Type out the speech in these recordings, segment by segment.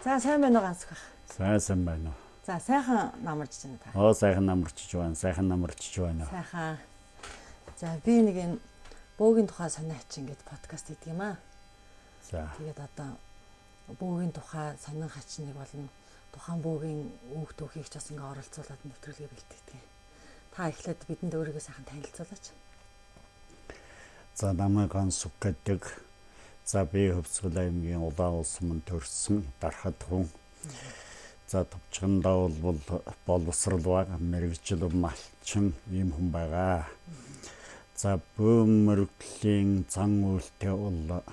За сайн байна уу ганцх. Сайн байна уу? За сайхан намарч байна та. Сайхан намарчж байна. Сайхан намарчж байна. Сайхан. За би нэг энэ бөөгийн тухай сонио хачин гэдэг подкаст хийдэг юм аа. За. Тэгээд одоо бөөгийн тухай сонио хачныг болон тухайн бөөгийн үг түүхийг ч бас ингээ оролцуулаад нэвтрүүлгээ бэлтгэдэг. Та эхлээд бидэнд өөрийгөө сайхан танилцуулаач. За намайг Ганцх гэдэг. За би Хөвсгөл аймгийн Улаан улс мөн төрсөн дархад хүн. За товчгондоо бол боловсрал баг мэрэгжил малчин ийм хүн байгаа. За бөөмөрглийн зан үйлтэй бол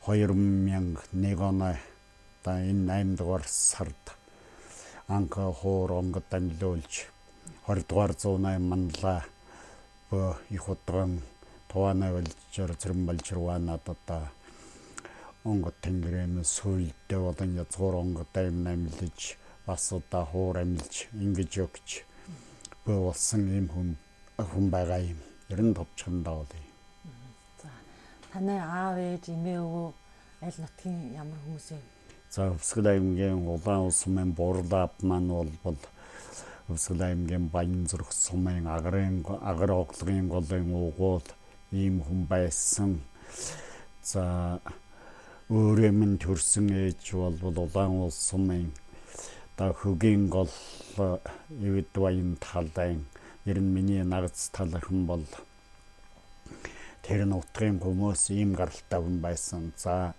2001 оны энэ 8 дугаар сард анка хоор онгод амьлуулж 20 дугаар зууны манлаа бөө их удган товаана валжир зэрэмбалжирванад одоо онгод тэнгэрийн сүлдээ болон язгуур онгод амьлж бас одоо хоор амьлж ингэж өгч бөө болсон юм хүн байгаа юм. Ер нь товчхондоо бол юм. За таны аав ээж эмээ өвөө аль нутгийн ямар хүмүүс вэ? За Хөвсгөл аймгийн Улаан улс мөн Бурлаап маань бол Хөвсгөл аймгийн Баянзүрх сумын агар оглогын голын уугуул ийм хүн байсан. За өөрөө минь төрсөн ээж бол Улаан улс сумын та хөгийн гол Эвэд Баян талын ер нь миний нагц талхан бол тэр нутгийн хүмүүс ийм гаралтай хүн байсан. За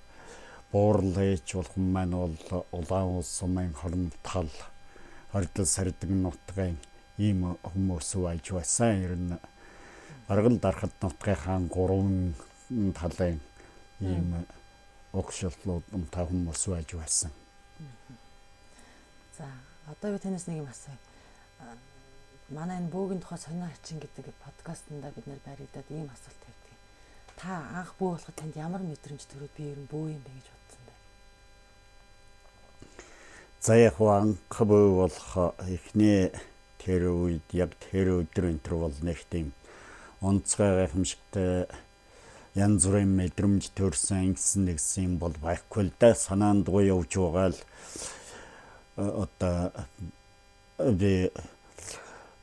Буурал ээж бол хүн маань бол Улаан улс сумын хорон тал хордол сардаг нутгийн ийм хүмүүс байж байсан. Ер нь аргал дарахад нутгийнхаа гурван талын ийм огшоллууд та хүмүүс байж байсан. За одоо би танаас нэг юм асууя. Манай энэ бөөгийн тухай сонио хачин гэдэг подкастнда бид нэр баригдаад ийм асуулт тавьдаг. Та анх бөө болоход танд ямар мэдрэмж төрөөд би ер нь бөө юм бэ гэж бодсон бэ? За яг анх бөө болох эхний тэр үед яг тэр өдөр энэ бол нэг тийм онцгой гайхамшигтай янз бүрийн мэдрэмж төрсэн ингэсэн юм бол байхгүй л да. Санаанд гоо явж байгаа л одоо би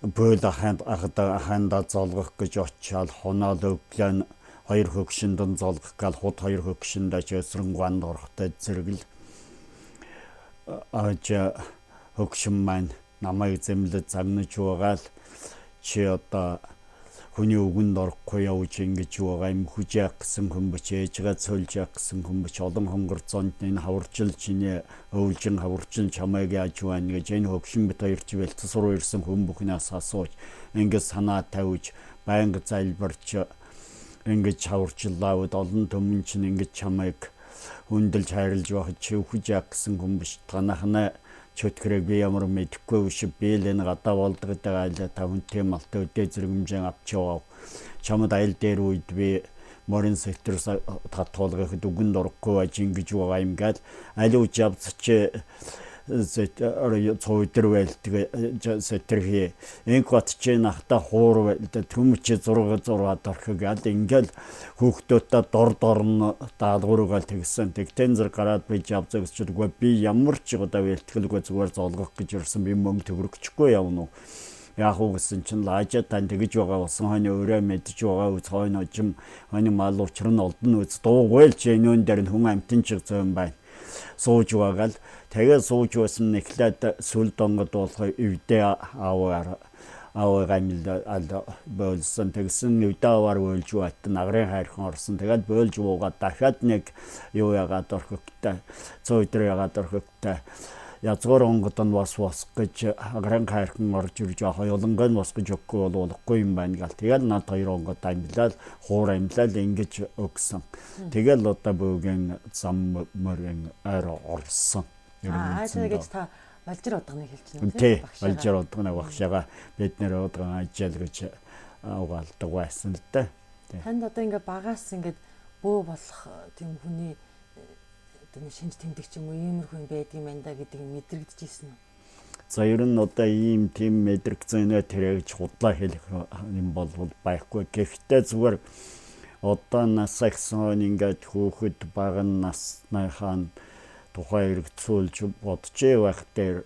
бөөл аханда золгох гэж очиад хоноол өглөө хоёр хөгшөнд золгох гал хот хоёр хөгшөнд очиосрангуанд орохтой зэрэгэл аж хөгшин маань намайг зэмлэж загнаж байгаа л чи одоо хүний үгэнд орохгүй явж ингэж байгаа юм хүжээх гэсэн хүн бич ээжгээ цөлжээх гэсэн хүн бич олон хонгор зонд энэ хаварчил чиний өвлжин хаварчил чамайг яаж байна гэж энэ хөгшин бит хоёр ч бэлтгэс руу ирсэн хүн бүхнээс асууж ингэж санаа тавьж байнга залбирч ингэж хаварчиллаад олон төмөн чинь ингэж чамайг хүндэлж хайрлж байх чи хүжээх гэсэн хүн биш танахна чөтгөрийг би ямар мэдэхгүй биш би л энэ гадаа болдог гэдэг айлаа та хүнтэй малтай өдөө зэрэгмжэн авч яваа. Чамд айл дээр үед би морин секторс татуулгахад үгэнд орохгүй байж ингэж байгаа юм гал аль үуч явцч цойдэр байлдаг сэтэрхи энкват чи нахта хуур байлда төмч зураг орхог гал ингээл хүүхдүүдтэй дорн даалгаврыг тэгсэн тэгтэн зэр гараад би явцагчдгүй би ямар ч одоо бэлтгэлгүй зүгээр золгох гэж ирсэн би мөнгө төгрөгчгүй явна уу яг уу гэсэн чинь лаажа тань тэгж байгаа болсон хойно өөрөө мэдж байгаа үз хойно жим хойно мал учир нь олдно үз дуугүй л чи энүүн дээр нь хүн амтэн чиг зөөн байна сууж байгаа л тэгээ сууж байсан нэхлээд сүл донгод болох өвдөө аваар гамил болсон тэгсэн өвдөө аваар өөлж бат нагрын хайрхан орсон тэгээд бөөлж уугаад дахиад нэг юу ягаад орхогтой цоо өдөр ягаад орхогтой язгуур онгод нь бас гэж агрын хайрхан орж ирж хоёуланг нь бас гэж өгөхгүй болохгүй юм байна гал тэгэл над хоёр онгод амьлал хуур амьлал ингэж өгсөн тэгэл одоо бөөгийн зам мөрийн ойр орсон гэж та Балжир удганы хэлж байна тийм Балжир удганы багшаага бид нэр удган ажил гэж угаалдаг байсан л да. Танд одоо ингээ багаас ингээд бөө болох тийм хүний шинж тэмдэг ч юм уу иймэрхүү юм байдаг юм да гэдэг нь мэдрэгдэжсэн үү? За ер нь одоо ийм тийм мэдрэгцэнэ тэрэгж худлаа хэлэх юм бол байхгүй. Гэхдээ зүгээр одоо нас агсан ингээд хөөхд бага насныхаа тухай хэрэгцүүлж бодож байх дээр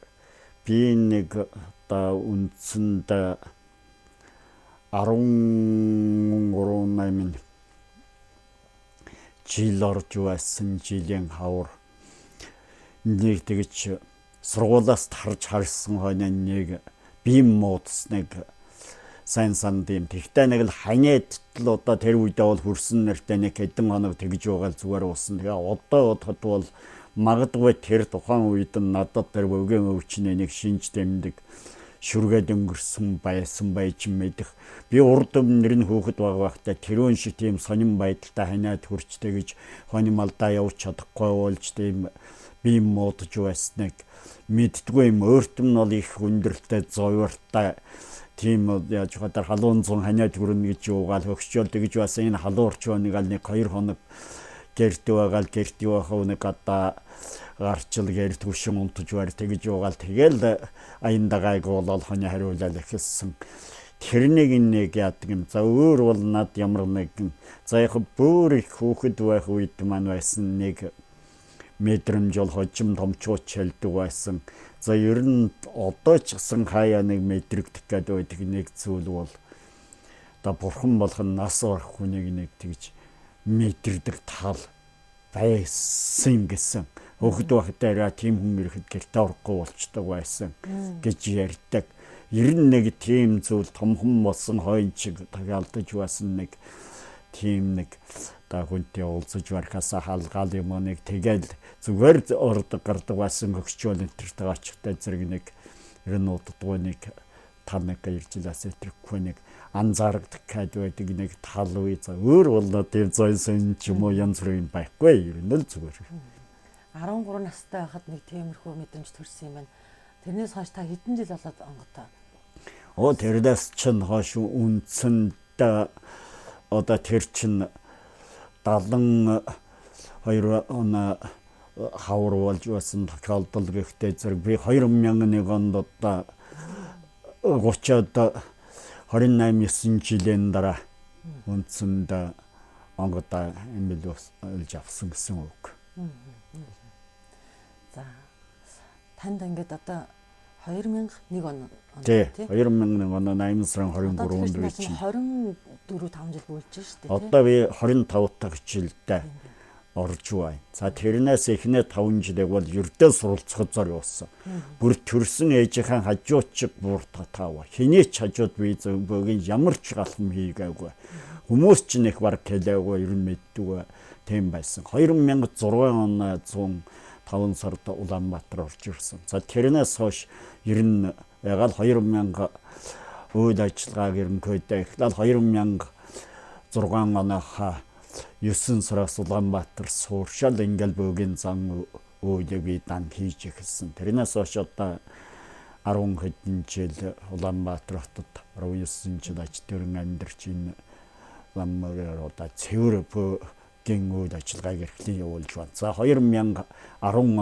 би нэг одоо үндсэнд 13-8 жил орж байсан жилийн хавар нэг тэгж сургуулаас тарж харсан хойно нэг бим муудсныг сайн санд юм. Тэгтээ нэг л ханиад л одоо тэр үедээ бол хөрсөн нэртэй нэг хэдэн хоног тэгж байгаа зүгээр уусан. Тэгээ одоо бодоход бол магадгүй тэр тухайн үед надад тэр өвгийн өвчнээ нэг шинж тэмдэг шүргээд өнгөрсөн байсан байж мэдэх. Би урд өмнөр нь хөөхд байгаа байхдаа тэрүүн шиг тийм сонин байдалтай ханиад хурцтэй гэж хонималдаа явж чадахгүй болж тийм бим муудж байсныг мэддгүй юм. Өөрт нь бол их хүндрэлтэй зовёртой тийм яаж гадар халуун зун ханиад хүрнэ гэж юугаал хөгшөөл тэгж байсан. Энэ халуурч нэг аль нэг 2 хоног гэрт байгаал гэрт явахаа нэг одоо гарчил гэр түвшин унтж байр тэгж юугаал тэгэл аяндагааг болол хоны хариулал ихсэн. Тэрнийг нэг яадаг юм. За өөр бол над ямар нэгэн за яг бүр их хөөхд байх үед маань байсан нэг мэдрэмж бол хожим томчууч хэлдэг байсан. За ер нь одоо ч гэсэн хаяа нэг мэдрэгдэх гэдэг байдаг нэг зүйл бол одоо бурхан болгон нас орох хүнийг нэг тэгж мэдэрдэг тал байсан гэсэн. Хөөхд байхдаа тийм хүн ирэхэд гэртээ орохгүй болчдөг байсан гэж ярьдаг. Ер нь нэг тийм зүйл томхон болсон хойн чиг тагаалдаж байсан нэг тийм нэг та хүнтэй уулзаж барихаас хаалгаал юм нэг тэгэл зүгээр ордог гардаг байсан хөгчөөл энтертэй очихтай зэрэг нэг ер нь уддгүй нэг таныг иржилээс тэрхгүй нэг анзаардаг байдаг нэг тал үе за өөр бол тийм зойсон ч юм уу янз бүрийн байхгүй ер нь л зүгээр. 13 настай байхад нэг тиймэрхүү мэдрэмж төрсөн юм байна. Тэрнээс хойш та хэдэн жил болоод онготой? Тэрнээс чинь хойш үндсэнд одоо тэр чинь 72 он хавар болж байсан тохиолдол гэхдээ зэрэг би 2001 онд одоо 30-аад 28-9 жилийн дараа үндсэнд онготой эмэлж авсан гэсэн үг. За танд ингээд одоо 2001 он тий 2001 он 8 сарын 23-нд би чинь 24 5 жил болж шүү дээ. Одоо би 25 дахь жилдээ орж байна. За тэрнээс эхнээ 5 жилиг бол ердөө суралцахад зор явсан. Бүр төрсөн ээжийнхэн хажуучиг бүр татаава. Хинээч хажууд би зөвгийн ямар ч галхам хийгээгүй. Хүмүүс ч нэг баг хэлээгүй ер нь мэддэггүй тийм байсан. 2006 он 105 сард Улаанбаатар орж ирсэн. За тэрнээс хойш ер нь ягаал 2000 үйл ажиллагааг ерөнхийдөө эхлээл 2006 оноохоо 9 сараас Улаанбаатар сууршаал ингээл бөөгийн зан үйлийг би дан хийж эхэлсэн. Тэрнээс хойш одоо 10 хэдэн жил Улаанбаатар хотод 19 жил аж төрөн амьдарч энэ ламмаар одоо цэвэр бөөгийн үйл ажиллагааг эрхлэн явуулж байна. За 2010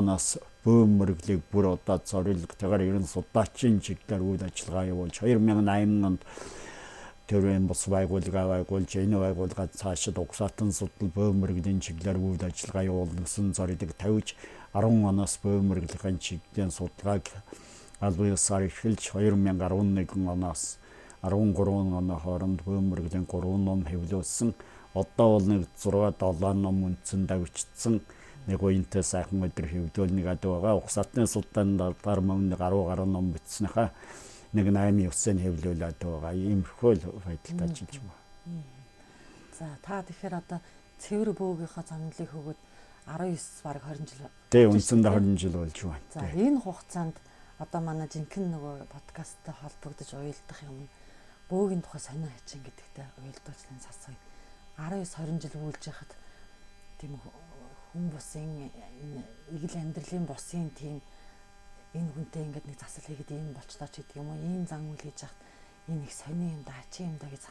оноос бөөмөрглийг бүр одоо зорилготойгоор ер нь судаачийн чиглэлээр үйл ажиллагаа явуулж 2008 онд төрийн бус байгууллага байгуулж энэ байгууллагад цаашид угсаатан судал бөөмөрглийн чиглэлээр үйл ажиллагаа явуулна гэсэн зорилго тавьж 10 оноос бөөмөрглийн чиглэлийн судалгааг албан ёсоор эхэлж 2011 оноос 13 оны хооронд бөөмөрглийн 3 ном хэвлүүлсэн. Одоо бол нэг 6-7 ном үндсэнд авчирсан. Нэг уянтай сайхан өдөр хэвлүүлнэг байгаа. Угсаатны судалдаанд дараа мөн 10 гаруй ном бичснэхаа нэг 8-9-ыг хэвлүүлээд байгаа. Иймэрхүү байдалтай ажиллаж байна. За та тэгэхээр одоо цэвэр бөөгийнхаа замналыг хөгөөд 19 бараг 20 жил. Тэ үндсэндээ 20 жил болж байна. За энэ хугацаанд одоо манай жинхэнэ нөгөө подкасттай холбогдож уялдах юм бөөгийн тухай сонио хачин гэдэгтэй уялдуулсан сасгая. 19-20 жил үйлж яхад тийм хүн бусын эгэл амьдралын бусын тийм энэ хүнтэй ингээд нэг засал хийгээд ийм болчлоо ч гэдэг юм уу ийм зан үйл хийж хахад энэ их сонио юм да ачи юм да гэж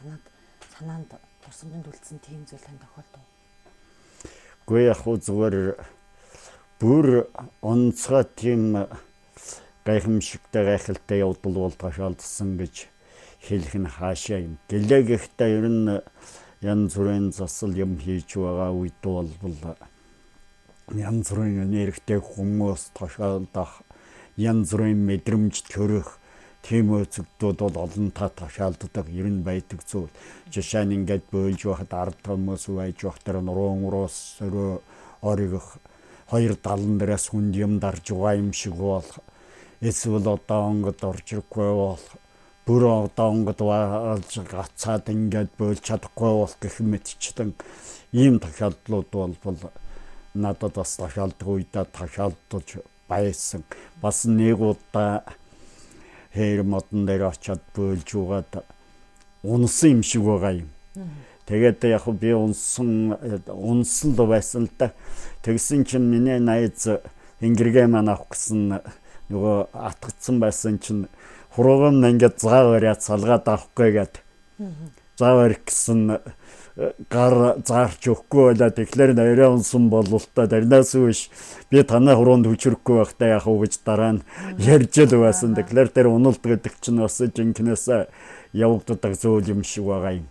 санаанд турсамжинд үлдсэн тийм зүйл тань тохиолдов. Гүй яг хөө зүгээр бүр онцгой тийм гайхамшигтай гайхалтай явдал бол тохиолдсон гэж хэлэх нь хаашаа юм. Гэлээгтээ ер нь янз бүрийн засал юм хийж байгаа үед бол янз бүрийн энергитэй хүмүүс тушаалдах, янз бүрийн мэдрэмж төрөх тийм үзэгдүүд бол олонтаа тушаалддаг ер нь байдаг зүйл. Жишээ нь ингээд бөөлж байхад ард хүмүүс байж байх тэр нуруу уруус сөрөө оригох 2-70 дээрээс хүнд юм дарж байгаа юм шиг бол эсвэл одоо онгод орж ирэхгүй бол бүр одоо онгод ваалж гацаад ингээд бөөлж чадахгүй бол гэх мэтчлэн ийм тушаалдлууд бол надад бас тушаалдаг үедээ тушаалдаж байсан. Бас нэг удаа хэр модон дээр очиад бөөлж угаад унсан юм шиг байгаа юм. Тэгээд яг би унсан л байсан л да. Тэгсэн чинь миний найз ингэргээ маань авах гэсэн нөгөө атгацсан байсан чинь хурууган ингээд заа бариад салгаад авахгүй гээд заа барих гэсэн гар заарч өгөхгүй байлаа. Тэгэхээр нэрээ унсан бололтой дарнаас үүш би танай хуруунд хүчрэхгүй байхдаа яах вэ гэж дараа нь ярьж л байсан. Тэгэхээр тэр уналт гэдэг чинь бас жинкнээс явагддаг зүйл юм шиг байгаа юм.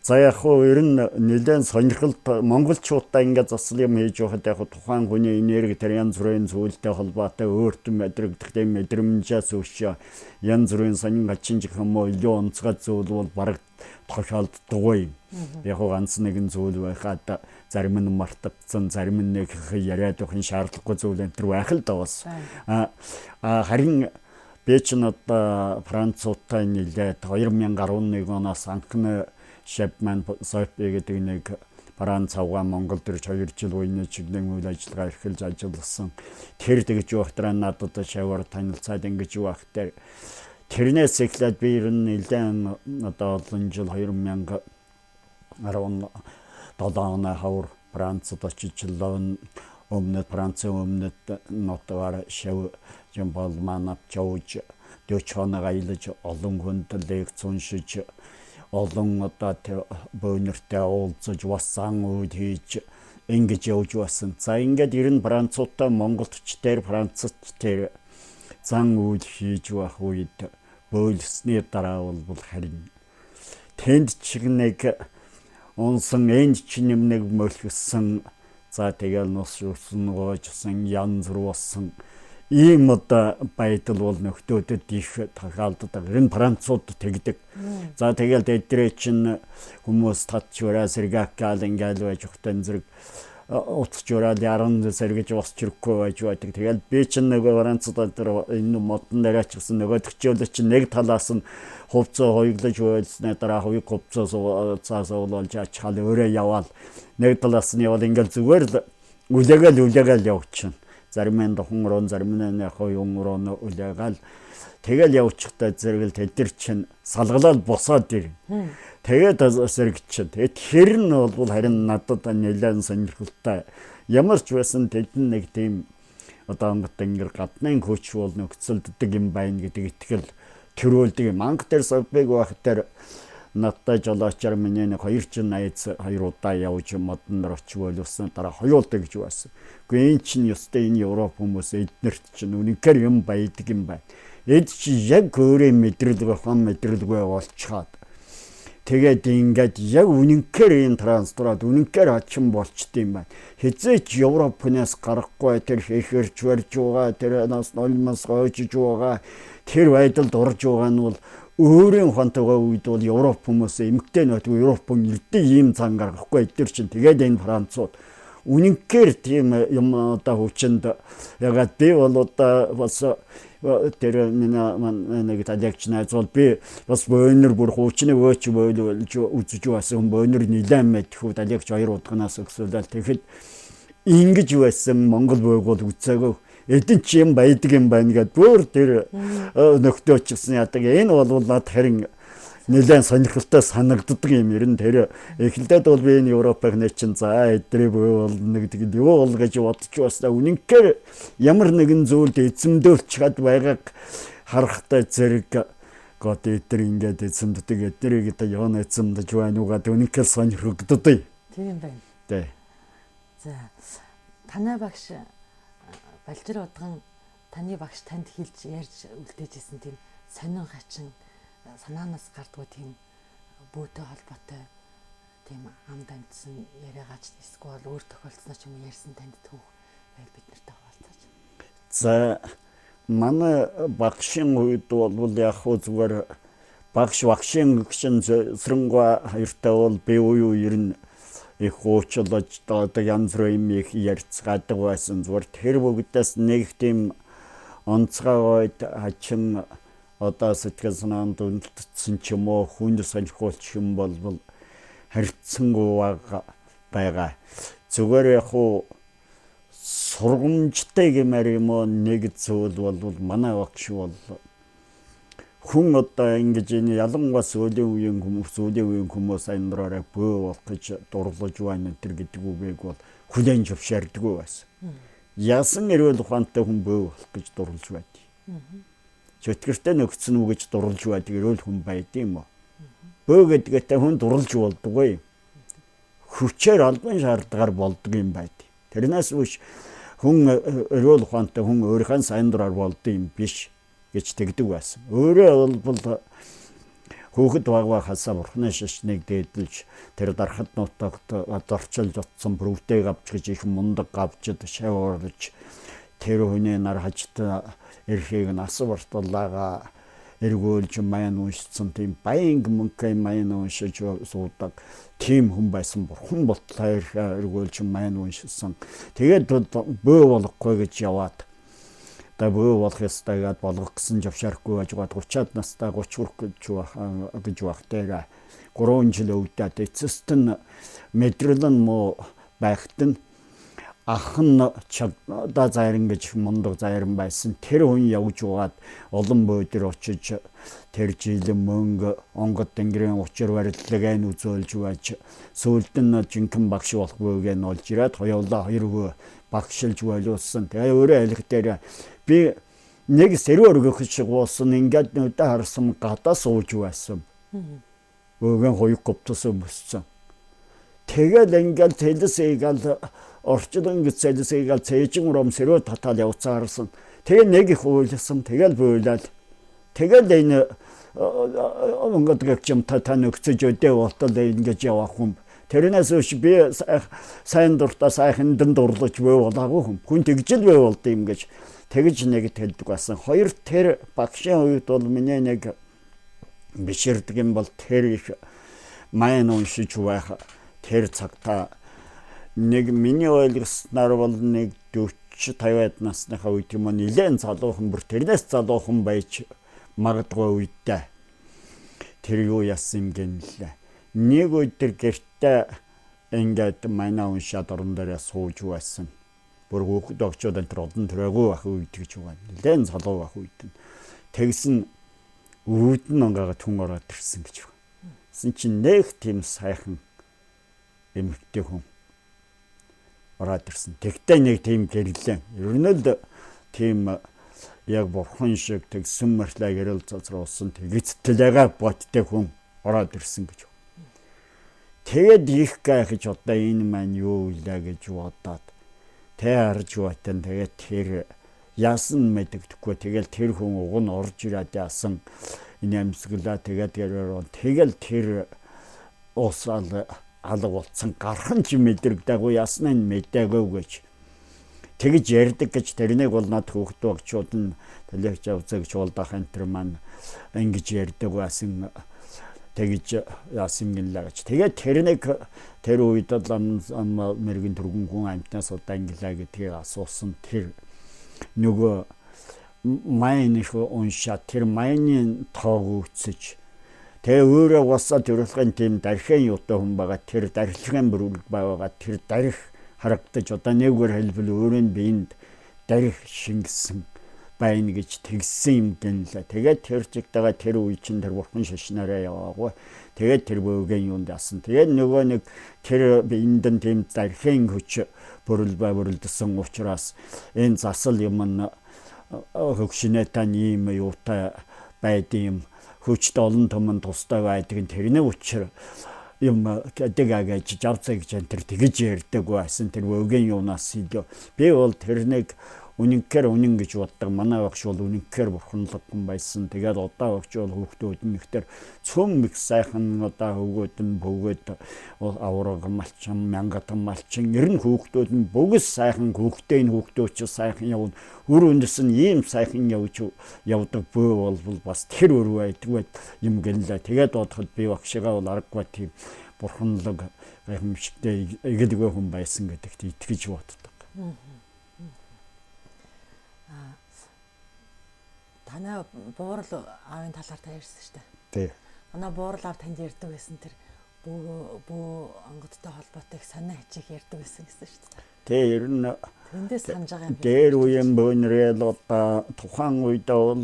За яг хөө ер нь нэлээд сонирхолтой монголчуудаа ингээд засал юм хийж байхад яг тухайн хүний энерги тэр янз бүрийн зүйлтэй холбоотой өөртөө мэдрэгдэх тийм мэдрэмжээс өшөө янз бүрийн сонин гачин юм уу илүү онцгой зүйл бол бараг тушаалддаг юм. Яг ганц нэгэн зүйл байхад зарим нь мартагдсан, зарим нь нэг яриад явах шаардлагагүй зүйл энэ төр байх л да бас. Харин би ч одоо Француудтай нийлээд 2011 оноос анхны Шепман Сойпи гэдэг нэг Франц авгаа Монгол төрж 2 жил үеийн чиглэлийн үйл ажиллагаа эрхэлж ажилласан. Тэр тэгж явахтаа надад шавар танилцаад ингэж явахтаа тэрнээс эхлээд би ер нь нэлээд одоо олон жил 2017 оны хавар Францад очиж өмнөд Францын өмнөд нотоор шав жамбал манап чавж 40 хоног аялаж олон хүнд лекц уншиж олон одоо бөөнөртэй уулзаж бас зан үед хийж ингэж явж байсан. За ингээд ер нь Француудтай Монголч дээр Францч дээр зан үед хийж байх үед бөөлсний дараа бол харин тэнд чиг нэг унсан энд ч нэг мөлхсөн. За тэгэл нус юусан гоожсан янз бүр болсон. Ийм одоо байдал бол нөхдөөдөд их тохиолддог. Энэ Францууд тэгдэг. За тэгэл эдрээ чинь хүмүүс татчураа сэргаккал ингээл байж ухтан зэрэг утчураа яран сэргэж босч ирэхгүй байж байдаг. Тэгэл би чинь нөгөө Францууд дээр энэ модон дээр ачсан нөгөө төгчөөлө чинь нэг талаас нь хувцас хоёглож байлсны дараа хувийг хувцас цаасуулж ачаал өөрөө яваал. Нэг талаас нь явал ингээл зүгээр л үлээгээл явчихна. Зарим нь хөнгөрөн зарим нь хойнгөрөн үлээгээл тэгэл явчихтаа зэрэгэл тэдэр чинь салгалал босоод ирнэ. Тэгээд сэргичэн. Тэгээд хэр нь бол харин надад нэлээд сонирхолтой. Ямар ч байсан тэд нэг тийм одоо ингээд гаднын хүч бол нөхцөлддөг юм байна гэдэг итгэл төрүүлдэг юм. Анх дээр Сойпиг байх дээр надтай жолоочор миний нэг 2 жин найз 2 удаа явж моднор очив боловсон дараа хоёулаа гэж байсан. Гэхдээ энэ чинь ёстой энэ Европ хүмүүс эднэрт чинь үнэнхээр юм байдаг юм байна. Эд чи яг өөрөө мэдрэлгүй хон мэдрэлгүй болчиход. Тэгээд ингээд яг үнэнхээр энэ транспорт үнэнхээр хачин болчт юм байна. Хизээч Европоноос гарахгүй тэр хийхэрч барьж байгаа тэр нас нолмос гоожж байгаа тэр байдалд орж байгаа нь бол өөрийн ухаантайгаа үед бол Европ хүмүүс эмгтэй нөтгүй Европын ирдээ ийм цан гаргахгүй эдгээр чинь тэгээд энэ Францууд үнэнхээр тийм юм одоо хүчинд ягаад би бол одоо бас тэр нэг таягч найз бол би бас бөөнөр бүр хуучны өөч бойлж үзэж байсан бөөнөр нилээн мэдхүү таягч 2 удаагнаас өксөөлөл тэгэхэд ингэж байсан Монгол бөөг бол үзээгүй эдэн чи юм байдаг юм байна гэд бүр тэр нөхдөчсөн яадаг энэ бол над харин нэлээд сонирхолтой санагддаг юм ер нь тэр эхлээд бол би энэ Европыг нэг чинь за эдрээ бол нэг тэгээд юу бол гэж бодож басна үнэнхээр ямар нэгэн зүйлд эзэмдүүлж чад байгааг харахтай зэрэг гот эдэр ингээд эзэмддэг эдрийг одоо явна эзэмдэж байна угаад үнэнхээр сонирхогддог. Тийм байна. Тэ. За танай багш Балжир удган таны багш танд хэлж ярьж үлдээжсэн тийм сонин хачин санаанаас гардгуу тийм бөөтэй холбоотой тийм ам дамжсан яриагач эсвэл өөр тохиолдсноо ч юм ярьсан танд түүх байл бид нартай хуваалцаач. За манай багшийн үед бол яг хөө зүгээр багшийн гүшин сэрэнгаа хоёртай бол би уу ер нь их уучлаж одоо янз бүрийн их ярьцгаадаг байсан. Зүгээр тэр бүгдээс нэг тийм онцгой хачин одоо сэтгэл санаанд үнэлсэн ч юм уу хүнд сонирхуулч юм бол харьцангуй байгаа. Зүгээр яг хуу сургамжтай гэмээр юм уу нэг зүйл бол манай багш бол хүн одоо ингэж энэ ялангуяа сүүлийн үеийн хүмүүс амьдраараа бөө болох гэж дурлаж байна тэр гэдэг үгийг бол хүлээн зөвшөөрдөггүй байсан. Яасан эрүүл ухаантай хүн бөө болох гэж дурлаж байдаг. Чөтгөртэй нөхцөн үү гэж дурлаж байдаг эрүүл хүн байд юм уу? Бөө гэдгээтэй хүн дурлаж болдгоо. Хүчээр албан шаардлагаар болдог юм байд. Тэрнээс үүш хүн эрүүл ухаантай хүн өөрийнхөө сайн дураар болдог юм биш гэж тэгдэг байсан. Өөрөө бол хүүхэд багаа хасаа бурхны шашныг дээдэлж тэр дарахад нутагт дорчилж утсан бүрүүтэйг авч гэж их мундаг авчид шаварж тэр хүний нар хажтай эрхийг нас барталлага эргүүлж маян уншсан тийм баянг мөнхэй маян уншиж суудаг тийм хүн байсан. Бурхан болтлоо эргүүлж маян уншсан. Тэгээд бөө болохгүй гэж яваад та бөө болох ёстойгад болгох гэсэн завшаарахгүй байжгаад 30-аад настай 30 хүрэх гэж багтайгаа 3 жил өвдөд эцэст нь мэдрэлэн муу байхад нь ах нь да зайран гэж мундаг зайран байсан. Тэр хүн явж угаад олон бөөдөр очиж тэр жилэн мөнгө онгод тэнгэрийн учир бариллагыг үзүүлж байж сүүлд нь жинхэнэ багш болохгүйгээ нь олж ирээд хоёулаа хоёргүй багшилж боловсон. Тэгээ өөрөө айлх дээр би нэг сэрүү өргөх шиг болсон ингээд нүдэ харсан гадаа сууж байсан. Өгөн хоёр коптос өмссөн. Тэгэл ингээд тэлсэйгэл орчлон гэцэлсэйгэл цээжин урам сэрүү татал явцаарсан. Тэгээ нэг их уйлсан. Тэгэл буйлал. Тэгэл энэ онгод гэгчм татаа нөхцөж өдөө болтол ингэж явах юм. Тэрнээс үүш би сайн дуртай сайхан дурлаж бөө болаагүй хүн. Хүн тэгжил бөө болд юм гэж тэгж нэг хэлдэг байсан. Хоёр тэр багшийн үед бол миний нэг биширдэг юм бол тэр их маян уншиж байх тэр цагта нэг миний ойлгосноор бол нэг 40-50-аад насныхаа үед юм нэлээд залуухан бүр тэрнээс залуухан байж магадгүй үедээ тэр юу яасан юм гэнэлээ. Нэг өдөр гэртээ ингээд манай уншаад орон дээр сууж байсан. Бүр хүүхэд огчод энэ олон төрөөгөө ах үед гэж байна. Нэлээд залуу ах үед. Тэгсэн үүдэн ангаага түн ороод ирсэн гэж байна. Син чинь нэг тийм сайхан эмэгтэй хүн ороод ирсэн. Тэгтээ нэг тийм гэрлээ. Ер нь л тийм яг бурхан шиг тэгсэн мэрлээ гэрэл цацруулсан тэгцтэлээгээ боттэй хүн ороод ирсэн гэж. Тэгээд их гайхаж одоо энэ маань юу илээ гэж бодоод тэ харж байтан тэгээд тэр яасан мэдэгдэхгүй тэгэл тэр хүн уг нь орж ирээд яасан энэ амьсгалаа тэгээд тэгэл тэр уусаал алга болцсон гархан ч мэдрэгдээгүй ясна нь мэдээгүй гэж тэгж ярьдаг гэж тэрнийг бол над хүүхэд багчууд нь телевиз авцаа гэж болдох энэ тэр маань ингэж ярьдаг байсан тэгж яасан гинлээ гэж. Тэгээд тэр үед л мэрэгэн түргэн хүн амтнаас удаа ангилаа гэдгийг асуусан тэр нөгөө майн их уншаа тэр майны тоог үцэж тэгээ өөрөө усаа төрөлхөн тийм дархийн юутай хүн байгаа тэр дарилгын бүрэлд байгаа тэр дарих харагдаж одоо нэгвэр хэлбэл өөрөө биенд дарих шингэсэн байна гэж тэгсэн юм гэнлээ. Тэгээд тэр чигтэйгээ тэр үе чинь тэр бурхан шашнараа яваагүй. Тэгээд тэр бөөгийн юунд яасан. Тэгээд нөгөө нэг тэр биенд нь тийм дархийн хүч бүрэлдэсэн учраас энэ засал юм нь хөгшинээ тань юм юутай байдığım хүчтэй олон том тустай байдаг. Тэрний учир юм гэдэг жавцаа гэж энэ тэр тэгж ярьдаг байсан. Тэр бөөгийн юунаас илүү би бол тэрнийг үнэнхээр үнэн гэж боддог. Манай багш бол үнэнхээр бурханлаг хүн байсан. Тэгээд одоо багш бол хүүхдүүд нь ихтер цөм их сайхан одоо хөвгүүд нь бөгөөд авраг малчин, мянгатан малчин ер нь хүүхдүүд нь бүгд сайхан хүүхдээ энэ хүүхдүүд ч сайхан явна. Үр үндэс нь ийм сайхан явдаг бөө бол бас тэр өр байдаг юм гэлээ. Тэгээд бодоход би багшигаа бол аргагүй тийм бурханлаг гайхамшигтай игэлгүй хүн байсан гэдэгт итгэж боддог. Танай буурал аавын талаар та ярьсан шүү дээ. Тий. Манай буурал аав танд ярьдаг байсан тэр бөө онгодтой холбоотой их санаа хичээх ярьдаг байсан гэсэн шүү дээ. Тий, ер нь тэндээс санаж байгаа юм. дээр үеийн бөөнрэл одоо тухайн үед бол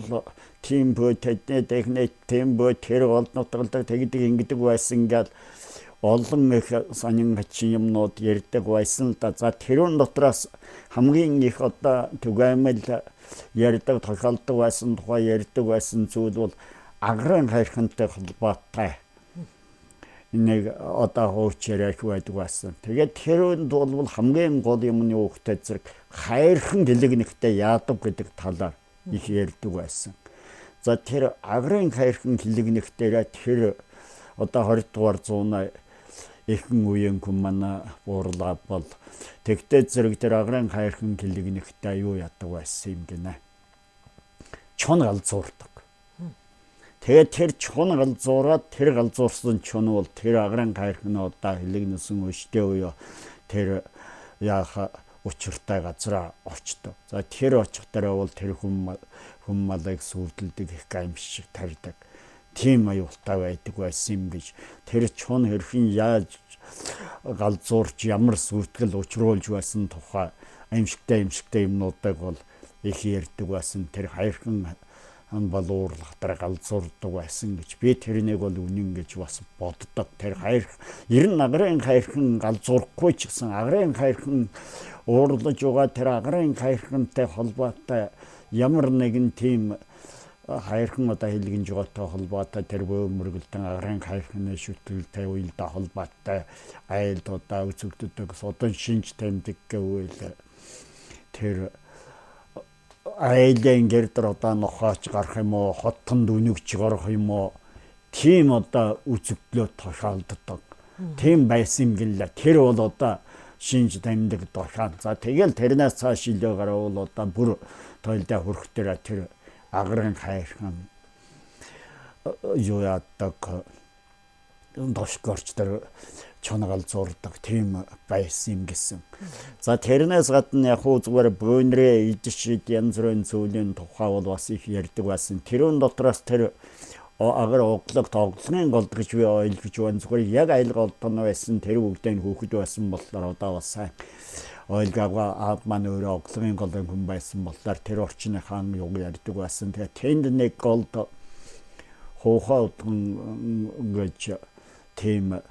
тим бөө тэдний техник тим бөө тэр олднотолдог тэгдэг ингэдэг байсан гал олон их сонин хачин юмнууд ярьдаг байсан л да. За тэрүүн дотроос хамгийн их одоо түгээмэл ярьдаг тохиолдог байсан тухай ярьдаг байсан зүйл бол агрын хайрхантай холбоотой нэг одоо хууч яриах байдаг байсан. Тэгээд тэрүүнд бол хамгийн гол юмны үгтэй зэрэг хайрхан гэлэгнэхтэй яадаг гэдэг талаар их ярьдаг байсан. За тэр агрын хайрхан гэлэгнэхтэрэ тэр одоо 20 дугаар зууны ихэнх үеийн хүн манай буурлаа бол тэгтээ зэрэг тэр агрын хайрхан гэлэгнэхтэй юу яадаг байсан юм гинэ. Чон галзуурдаг. Тэгээд тэр чон галзуураад тэр галзуурсан чон бол тэр агрын хайрхан одоо хэлэгнэсэн өштэй үе тэр яаха учиртай газараа очдог. За тэр очихдаа бол тэр хүн малыг сүрдэлдэг их гаймшиг тарьдаг. Тийм аюултай байдаг байсан юм гэж тэр чон хэрхэн яаж галзуурч ямар сүртгэл учруулж байсан тухай аимшигтай юмнуудыг бол их ярьдаг байсан. Тэр хайрхан балуурлахтар галзуурдаг байсан гэж би тэрнийг бол үнэн гэж бас боддог. Тэр хайрх ер нь агрын хайрхан галзуурахгүй ч гэсэн агрын хайрхан уурлаж байгаа тэр агрын хайрхантай холбоотой ямар нэгэн тийм хайрхан одоо хэлгэн жогоотой холбоотой тэр бөөмөргөлтөн агрын хайрханы шүтгэлтэй уялдаа холбоотой айлд одоо үзэгддэг содон шинж тэмдэг гэвэл тэр айлын гэрдэр одоо нохооч гарах юм уу хоттонд үнэгч гарах юм уу тийм одоо үзэгдлөө тохиолддог. Тийм байсан юм гэлээ. Тэр бол одоо шинж тэмдэг дохиан. За тэгэл тэрнээс цааш илээ гаравал одоо бүр тойлдоо хүрэх тэр агрын хайрхан юу яадаг дошгорч тэр чонгол зурдаг тийм байсан юм гэсэн. За тэрнээс гадна яг хуу зүгээр бөөнрээ идшид янз бүрийн зүйлийн тухай бол бас их ярьдаг байсан. Тэрүүн дотроос тэр агар оглог тоглоны голд гэж би ойлгож байна. Зүгээр яг айлга олдоно байсан тэр бүгдээ хүүхэд байсан болохоор одоо бас сайн ойлгоагаа аав маань өөрөө оглогын голын хүн байсан болохоор тэр орчны хаан юу ярьдаг байсан. Тэгээ тэнд нэг голд хоохоо гэж тийм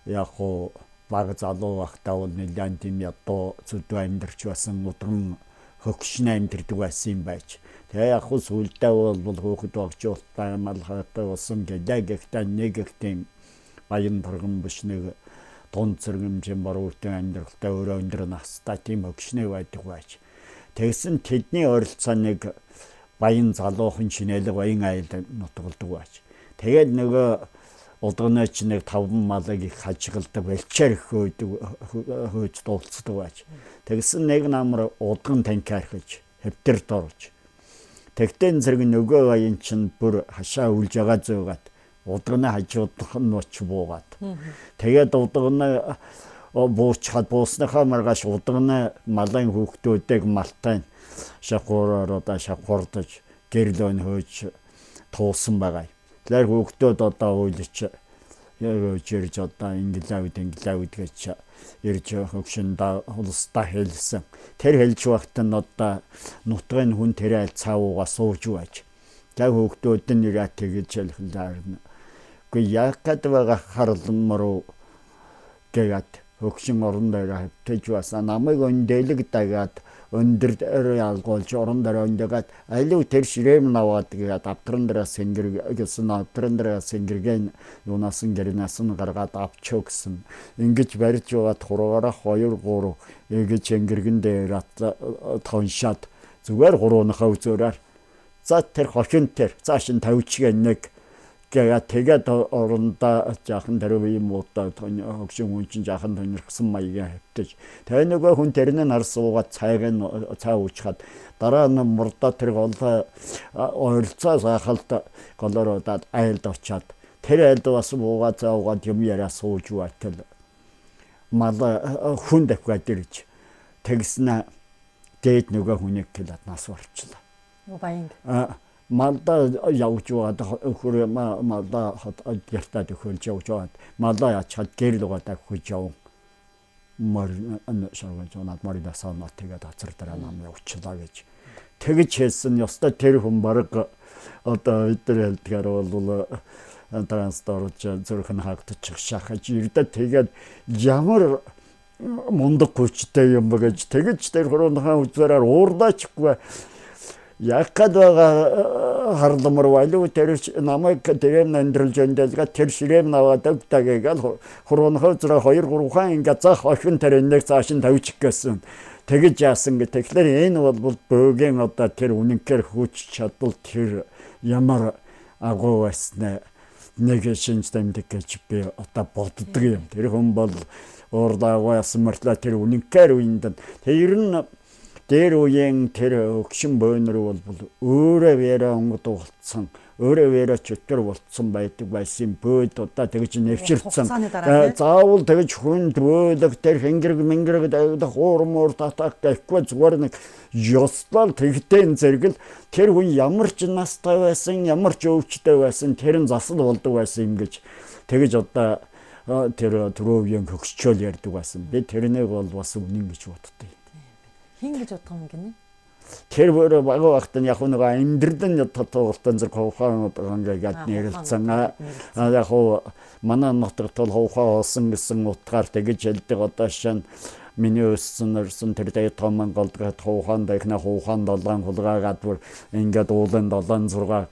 яг хоо баг залуу байхдаа бол нэлээд тийм ядуу зүдүү амьдарч байсан удам хөгшин амьдэрдэг байсан юм байж. Тэгээ яг хөө сүлдээ бол хөөхд багчуултай малхайтай болсон гэдэг гэхдээ нэг их тийм баян турган биш нэг тун зэрэгмжийн баруутын амьдралтай өөрөө өндөр настай тийм хөгшнээ байдаг байж. Тэгсэн тэдний ойролцоо нэг баян залуухан шинэлэг баян айл нутгалдаг байж. Тэгээд нөгөө удаач нэг 5 малыг их хажигладаг бэлчээр хөөж дуулцдаг байж. Тэгсэн нэг намар удган танкаархиж хэвтэрд орж. Тэгтэн зэрэг нөгөө баян чинь бүр хашаа үлж байгаа зөөgat удганы хажуудах нь уч буугаад. Тэгээд удганы буучхад буусныхаа маргааш удганы малын хүүхдүүдийг малтай шахуураар одоо шахуурдаж гэрлөн хөөж туусан байгаа. Тэр хүүхдүүд одоо уйлж ярьж одоо инглавд гэж ярьж хөгшөндө улстай хэлсэн. Тэр хэлж багт нь одоо нутгийн хүн тэр айл цаавуугаа сууж байж. Тэр хүүхдүүд нь ирээд тэгж хэлхлээр үгүй яг гэдэг байгаа харламруу гээд хөгшин орон дээр хөвтөж басан намайг өндөлөг дагаад өндөр ялгуулж орон дээр өндөгээд алив тэр ширэм наваад гээд автран дээр сэнгэргэсэн автран дээр сэнгэргэн юунасан гэрнээс нь гаргаад авчоо гэсэн ингэж барьж яваад хуруугаараа 2 3 ингэж сэнгэргэн дээр тоншаад Зүгээр гурууныхаа үзүүрээр за тэр хошин тэр цааш нь тавьчихээ нэг тэгээд орондоо жаахан тэр юм уу та хөгшин хүн чинь жаахан тонирхсан маягийн хавтаж тэгээ нөгөө хүн тэрний нар суугаад цайг нь цаа уучхад дараа нь мурдаа тэр голоо ойролцоо заахалт голоороод айлд очиад тэр айлд бас буугаа цаагаад юм яриа сууж байтал мал хүн давхаад ирж тэгснэ дээд нөгөө хүнийг гэлээд нас орчлаа. Баян. Малда явж байгаад хөрөө малда гэртад хөлж явж байгаад малда ячаад гэрэлгээд авах жав мар шаргаж онаад марida саанаа тэгээд ацар дараа нам явуулчлаа гэж тэгж хэлсэн ёстой тэр хүн баг одоо өдөр хэлдгээр бол транспорт зүрхэн хаагтчих шахаж ирдэ тэгээд ямар мундаг хүчтэй юм бэ гэж тэгж тэр хөрөөнийхөө үзээрээр уурдаачгүй Якад байгаа хардамар вайлуу тэр намайг тэрэм нэндрэл жөндөлга тэр ширэм наваад тагээгэл хурууныхоо зэрэг 2-3 хаан ингээ заах охин тэр нэг цаашин тавьчих гэсэн. Тэгэж яасан гэ тэгэхээр энэ бол бөөгийн одоо тэр үнэнхээр хүч чадвал тэр ямар агуу байснаа нэг шинж тэмдэг гэж би одоо боддог юм. Тэр хүн бол уурдаагаа ясан мөртлөө тэр үнэнхээр үеинд тэр нь дээр үеийн тэр өгшин бөөнөр бол өөрөө вэра онгод болцсон өөрөө вэра чөтгөр болцсон байдаг байсан бөөд удаа тэгж нэвширцэн заавал тэгж хүнд бөөдөг тэр хэнгэрэг мэнгэрэг дайгдах хуурмуур татах гэхгүй зүгээр нэг ёслол тэгтэн зэрэгэл тэр хүн ямар ч настай байсан ямар ч өвчтэй байсан тэр нь засал болдог байсан ингэж тэгж одоо тэр түрүүгийн хөгсчөөл ярьдаг байсан би тэрнийг бол бас үнэн гэж боддоо. Хин гэж бодох юм гинэ. Тэр бүр багуу багт нь яг нэг амьдрдан татуултан зэрэг хоохоо ингээд нэрлэлцэн яг хоо манай нутагт бол хоохоо олсон гэсэн утгаар тэгж хэлдэг одоо шин миний өссөн тэр дэйт томон голдгат хоохоон дэхнэ хоохоон долоон хулгаагаад бүр ингээд уулын 7-6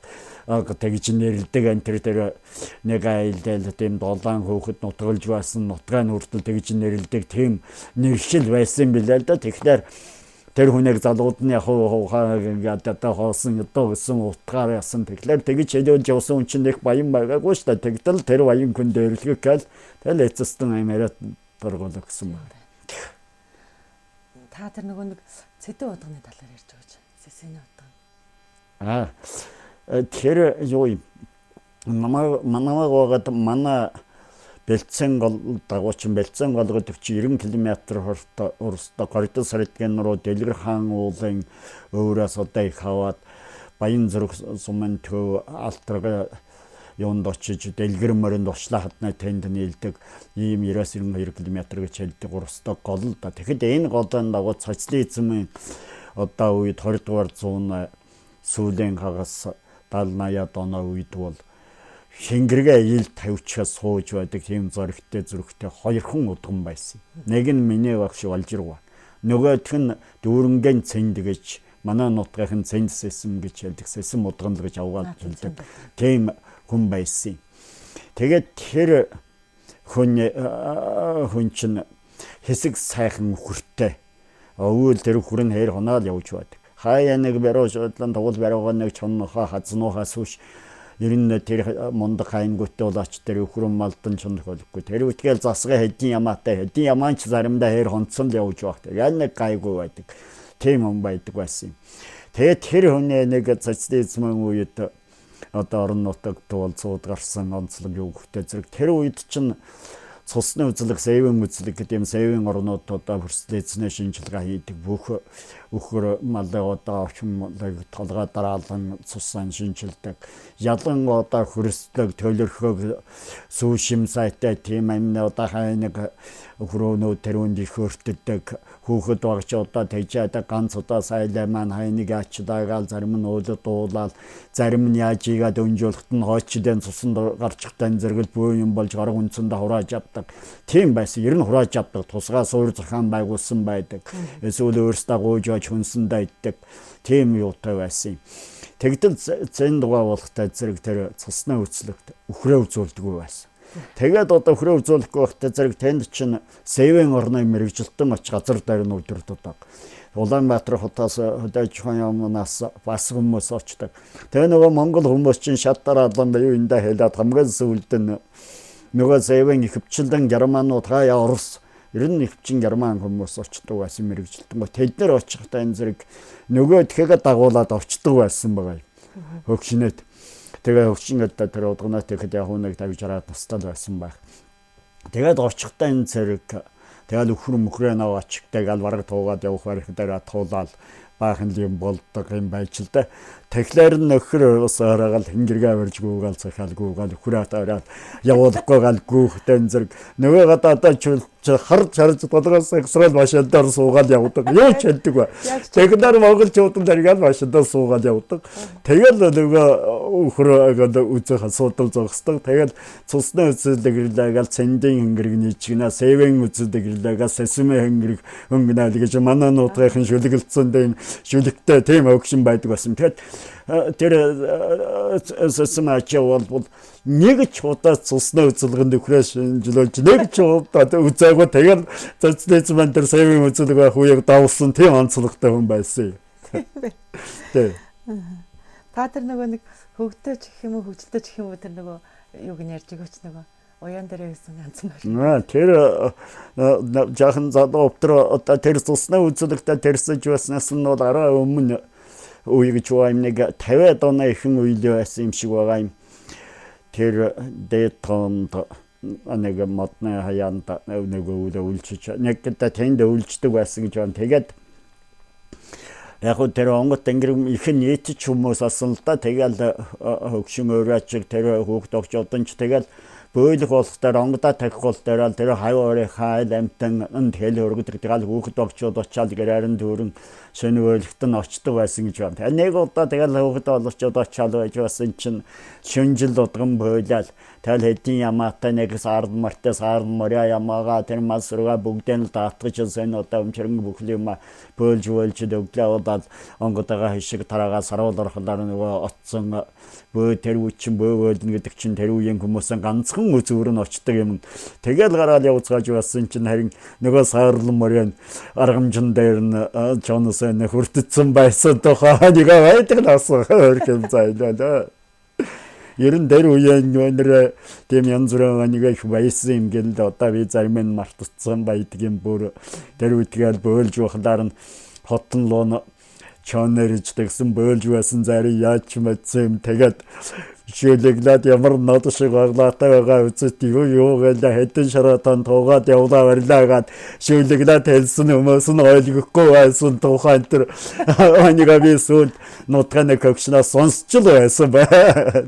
тэгж нэрлдэг энэ тэр нэг айлдэл тийм 7 хөөхд нутгалж байсан нутгааны хүртэл тэгж нэрлдэг тийм нэршил байсан билээ л да. Тэгэхээр тэр хүнийг залууд нь яг хоохоо ингээд одоо хоосон одоо гэсэн утгаар ясан. Тэгэхээр тэгж хэлээд явсан хүн чинь их баян байгаагүй шүү дээ. Тэгтэл тэр баян хүн дэрлэхийг гал тэл эцэстэн аймараа торгуулах гэсэн байна. Та тэр нөгөө нэг цэдэн удганы талаар ярьж байгаа ч сэсэний Аа удга. тэр юу манай гоод манай бэлцэн гол дагуучин бэлцэн голгод 90 км урстай коридор сардгэн руу Дэлгэр хаан уулын өврөөс одоо их хаваад Баян зүрх сумын төв алтрага юунд очиж Дэлгэр моринд очлаа хатнаа тэнд нийлдэг ийм 90-92 км гэж хэлдэг урстай гол да. Тэгэхэд энэ голын дагуу социализмын одоо үед 20 дугаар зууны сүүлийн хагас 70-80 оны үед бол Шингэргээ ил тавьчихаа сууж байдаг тийм зөрөгтэй хоёр хүн удган байсан. Нэг нь миний багш Валжирва. Нөгөөх нь дүүрэнгийн цэнд гэж манай нутгийнхын цэнд сэсэм гэж хэлдэг. Сэсэм удган л гэж аваад хэлдэг. Тийм хүн байсан. Тэгээд тэр хүн чинь хэсэг сайхан хүртэй. Өвөл тэр хүрэн хэр хонаал явж байдаг. Хаяа нэг баруушдлан тогл баруугаа нэг чоннохоо хазнуухаас үш ер нь тэр мундаг хайнгүйтэй болооч тэр өхрөн малдан чонох болохгүй. Тэр үтгэл засгаа хэдийн ямаатай хэдийн ямаач заримдаа хэр хонцсон л явж байх. Яг нэг гайгүй байдаг. Тийм хүн байдаг байсан. Тэгээд тэр хүний нэг социализмын үед одоо орон нутагт бол цууд гарсан онцлог юу хөхтэй зэрэг тэр үед чинь цусны үзлэг, сэвэн үзлэг гэдэг юм сэвэн орнуудад хүртэл эзнээ шинжилгээ хийдэг бүх өхөр малын одоо орчмыг толгой дараалан цусан шинжилдэг. Ялан одоо хөрслөг төлөрхөг сүүшим сайтай тийм амны одоо хайныг өхрөөнөө тэрүүнд их өртдөг хүүхэд багч одоо тэжээд ганц удаа сайлаа маань хайныг ачдаагаал зарим нь уулд дуулаад зарим нь яаж ийгээд өнжүүлэхэд нь хойчлын цусанд гарчхтай зэрэгэл бөө юм болж гараг үнцэндээ хурааж авдаг. Тийм байсан. Ер нь хурааж авдаг. Тусгай суур зохион байгуулсан байдаг. Эсвэл өөрсдөө гуйж хүнсэндээ иддэг. Тийм юутай байсан. Тэгтэл зэн дугаа болохтай зэрэг тэр цусны үслэгт өхрөө үзүүлдэггүй байсан. Тэгээд одоо өхрөө үзүүлэхгүй байхдаа зэрэг тэнд чинь сэвэн орны мэрэгжилтэн оч газар дээр нь өдөрдөг. Улаанбаатар хотоос хөдөөж юмнаас бас хүмүүс очдог. Тэгээ нөгөө Монгол хүмүүс чинь шатаар алан бие юундаа хэлээд хамгийн сүүлд нь нөгөө зэвэн ихвчлэн германууд хаяа Орос ер нь ихвчин герман хүмүүс очдог байсан мэрэгжилтэн. Тэд нар очихдаа энэ зэрэг нөгөө тхэгээ дагуулад орчдөг байсан байгаа юм. Хөгшнөд. Тэгээ хөгшнөд тэр удагнаа тэгэхэд яг нэг тавьж хараад тастал байсан байх. Тэгээд очихдаа энэ зэрэг тэгэл өхөр мөхрөө наваач тэгэл бараг туугаад явах барих дээр туулаад баахан юм болдог юм байж л да. Тэглэр нөхөр ус ороод хингэргээ барьж гуугаал цахаалгүйгаал өхрөө таваад явуулахгүй гал гүүхтэн зэрэг нөгөө гадаа харж бодгоос экстрал машинаар суугаад явдаг. Юу ч хэлдэг ба. Тэглэр монголчуудын дэргээл машинаар суугаад явдаг. Тэгэл нөгөө өхрөө үзэх асуудал зогсдог. Тэгэл цусны үзэлдэг ирлээгээл цэндийн хингэрэг нийчгнаа сэвэн үзэлдэг ирлээгээл сэсмэ хингэрэг өнгөнөөл гэж манай нутгийн шүлгэлцэн дэм шүлэгтэй тийм өгшин байдаг байсан. Тэгэд тэр сэсмэ бол нэг ч удаа цусны үзэлгэнд өхрөөш жилж нэг ч удаа үзээгүй тэгэл цэцлэцмэн тэр сэвэн үзэлдэг байх үеийг давсан тийм онцлогтой хүн байсан. Тэг. Та тэр нөгөө нэг хөвгтөөч гэх юм уу хөвгөлтөөч гэх юм уу тэр нөгөө юуг нь ярьж өгөөч нөгөө уян дээр гэсэн ганцхан байна. Тэр жаахан задаа өтөр одоо тэр цусны үзэлэгтээ тэрсэж байснаас нь бол арай өмнө үеиг чуайм нэг 50 доноо ихэн үйл байсан юм шиг байгаа юм. Тэр дээтонд нэг модны хаяанд нэг үлчиж нэг гэдэг тэнд үлчдэг байсан гэж байна. Тэгээд яг нь тэр онгот тэнгэр ихэн нийтч хүмүүс асан л да. Тэгэл хөгшин өөрөөч тэр хүүхд огчодон ч тэгэл бөөлөх болох дээр онгодоо тахих бол дээр тэр хавь хайл амтан хэл өргөдөг тэгэл хүүхд огчод очиад гэрээрэн дүүрэн шөнөөлөлтөнд очдог байсан гэж байна. Нэг удаа тэгэл хүүхд олчод очиад байж байсан чинь шүнжил удган бөөлөл тэгэл хэдийн ямаатай нэг сард мартас сард моря ямаага тэр масрга бүгдэн л даатгаж сэн одоо өмчрэн бүхэл юм бөөлж өглөө удаад онгодоо хишиг тараагаа саруулархлаар нөгөө отсон бөө тэр үчин бөөлнө гэдэг чинь тэр үеийн хүмүүсийн ганцхан үзүүр нь очдог юм. Тэгэл гараад явцгааж байсан чинь харин нөгөө саарлан морийн аргамжин дээр нь Джонсон хүртсэн байсан тухай нэг байдаг насан хөрх юм зайлаа. Ерэн дээр үеийн нэр тийм янз бүрийн нэг их байсан юм гэл одоо би зарим нь мартцсан байдаг юм бүр тэр үтгэл бөөлж бахлаар нь хотон лоо чонэрж тэгсэн бөөлж байсан зари яаж мэдсэн юм тэгээд шүлэглээд ямар нод шиг баглаатай байгаа үзэт юу гэлээ хэдэн шаратан туугаад явлаа барилаагаад шүлэглээд хэлсэн хүмүүс нь ойлгохгүй байсан тухайн тэр анига би сүл нутганы көгшнөөс сонсч л байсан бай.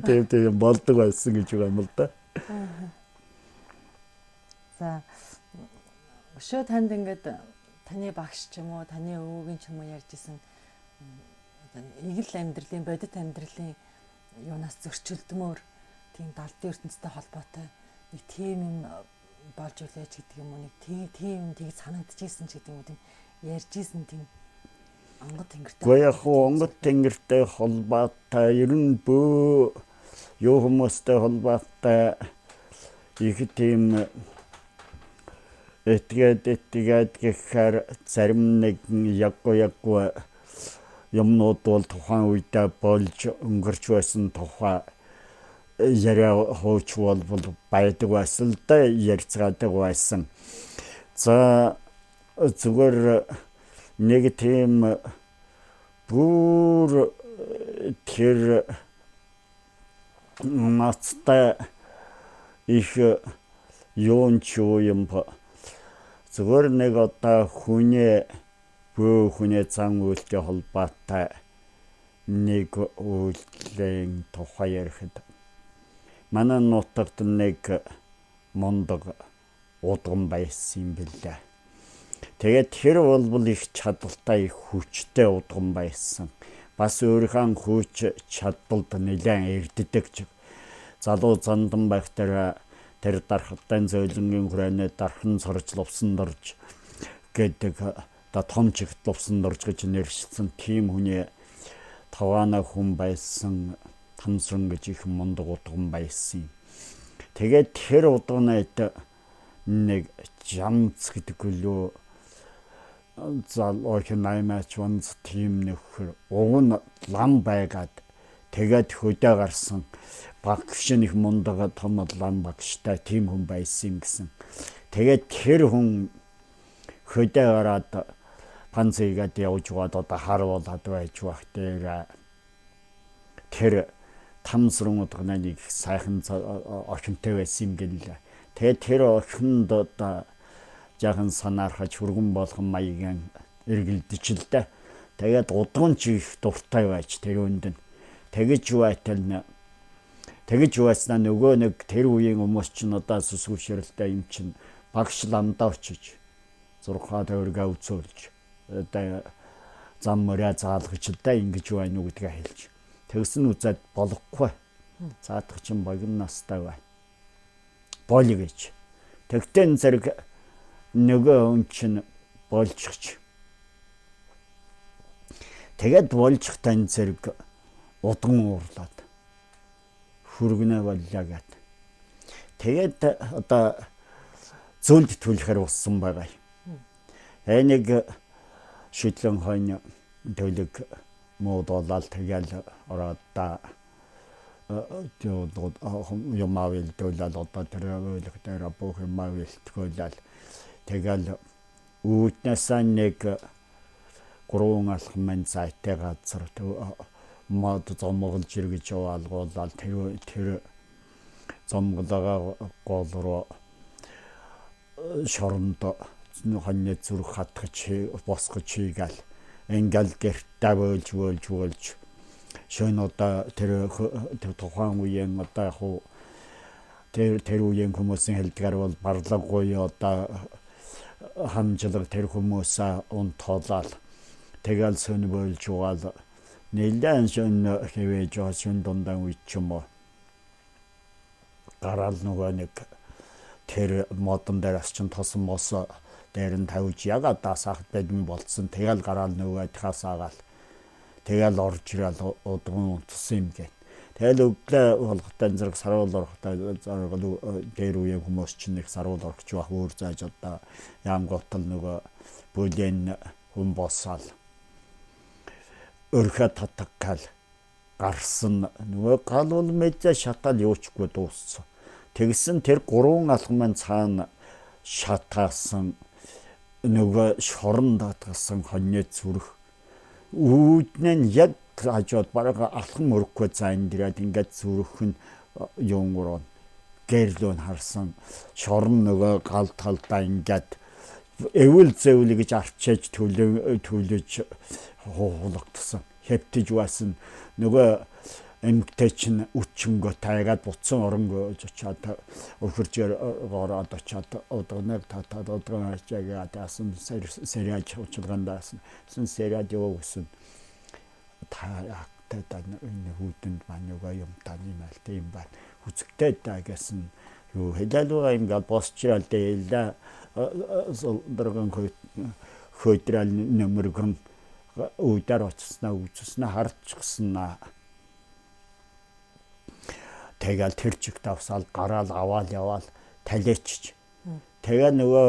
Тийм болдог байсан гэж байгаа юм л да. За өшөө танд ингээд таны багш ч юм уу таны өвөгийн ч юм уу ярьжсэн игэл амьдралын бодит амьдралын юунаас зөрчилдмөр тийм далдын ертөнцтэй холбоотой нэг тийм юм болж үлээж гэдэг юм уу нэг тийм тийг санагдчихсэн ч гэдэг юм уу тийм ярьжсэн тийм онгод тэнгэртэй. Гэхдээ яг онгод тэнгэртэй холбоотой ер нь бөө юу хүмүүстэй холбоотой их тийм этгээд гэхээр зарим нэгэн яггүй юмнууд бол тухайн үедээ болж өнгөрч байсан тухай яриа хууч бол байдаг байсан л да ярьцгаадаг байсан. За зүгээр нэг тийм бүр тэр мацтай их юун ч юм зүгээр нэг одоо бөө хүний зан үйлтэй холбоотой нэг үйлдлийн тухай ярихад манай нутагт нэг мундаг удган байсан юм билээ. Тэгээд тэр бол их чадaltaй их хүчтэй удган байсан. Бас өөрийнхөө хүч чадалд нэлээд эрддэг. Залуу зандан байх тэр дархтай зөөлөнгийн хүрээний дархан сорж лувсан дорж гэдэг та том чигт лувсан дорж гэж нэршсэн тийм хүний таваана хүн байсан тамсран гэж их мундаг удган байсан. Тэгээд тэр удганад нэг жамц гэдэг лөө зал охин наймаач онц тийм нөхөр уг нь лам байгаад тэгээд хөдөө гарсан багш нэг мундаг том лам багштай тийм хүн байсан юм гэсэн. Тэгээд тэр хүн хөдөө гараад панцыгаад явж гоод одоо харуулад байж байх дээр тэр тамсрын удагнаа нэг сайхан охинтой байсан юм гэлээ. Тэгээд тэр охинд одоо жаахан санаархаж хүргэн болгон маягийн эргэлдэж л дээ. Тэгээд удган ч их дуртай байж тэр үнд нь тэгэж байснаа нөгөө нэг тэр үеийн хүмүүс чинь одоо сүсгүүшрэлтэй юм чинь багш ламдаа очиж 6 төгрөгөө үзүүлж одоо зам мөрөө заалгаж л да ингэж байна уу гэдгээ хэлж тэгсэн үзээд болохгүй. Цаадах чинь богино настай бай. Болё гэж. Тэгтэн зэрэг нөгөө хүн чинь болчихч. Тэгээд болж тань зэрэг удган уурлаад хүргэнэ боллоо гэд. Тэгээд одоо зөвлөлд төлөхөр уссан байгаа юм. Нэг шидлэн хойно төлөг модолал тэгэл ороод юмавил төлөл одоо тэрэлх дээр бүх юмавил төлөл тэгэл үүднээсээ нэг 3 алхам зайтай газар мод зомголж иргэж яваалгуулаад тэр зомголоо гол руу шоронд хоньны зүрх хатгаж босгож хийгээл ингээл гэртээ вөөлж шөн одоо тэр тухайн үеийн одоо яг тэр үеийн хүмүүсийн хэлдгээр бол барлаггүй одоо хамжлаг тэр хүмүүсээ унтоолал тэгэл сөн вөөлж угаал нэлээд шөн хэвэж шөн дундаа үеч юм уу гараал нөгөө нэг тэр модон дээрс чинь тосон мос дээр нь тавьж ягаад даасах бэдэн болцсон тэгэл гараал нөгөө тахасаагаал тэгэл орж ирэл удган унтсан юм гээ. Тэгэл өглөө болготой зэрэг саруул орохтой дээр үеийн хүмүүс чинь нэг саруул орохч байх өөр зааж одоо яамготл нөгөө бүлэн хүн босаал өрхө татгал гарсан нөгөө гал бол мэдээ шатаал юучгүй дууссан. Тэгсэн тэр 3 алхмын цаана шатаасан нөгөө шорон даатгасан хоньны зүрх үүднэн яг хажууд бараг алхам өрөхгүй зайн дээрээ ингээд зүрх нь юунгороо гэрлүүн харсан шорон нөгөө гал талдаа ингээд эвэл зэвэл гэж арчиж төлөж хуулгдсан хэвтэж байсан нөгөө эмгтэй чинь үчингөө тайгаад буцсан оронгоо очиад өхөржээр гороод очиад одогныг татаад одогноо ачаагаа таасан сериач училгандаасан сериад юу гэсэн та энэ хүүтэнд маньгаа юм таны мэлтэй юм байна хүзэгтэй та гэсэн юу хэлэлгүй юм гал босчрал дэйлээ дөргөн хөөдрал нэмэргэн үүдэр очснаа үзснаа харчихснаа тэгэл тэр чиг давсаал гараал аваал яваал талиачж тэгээ нөгөө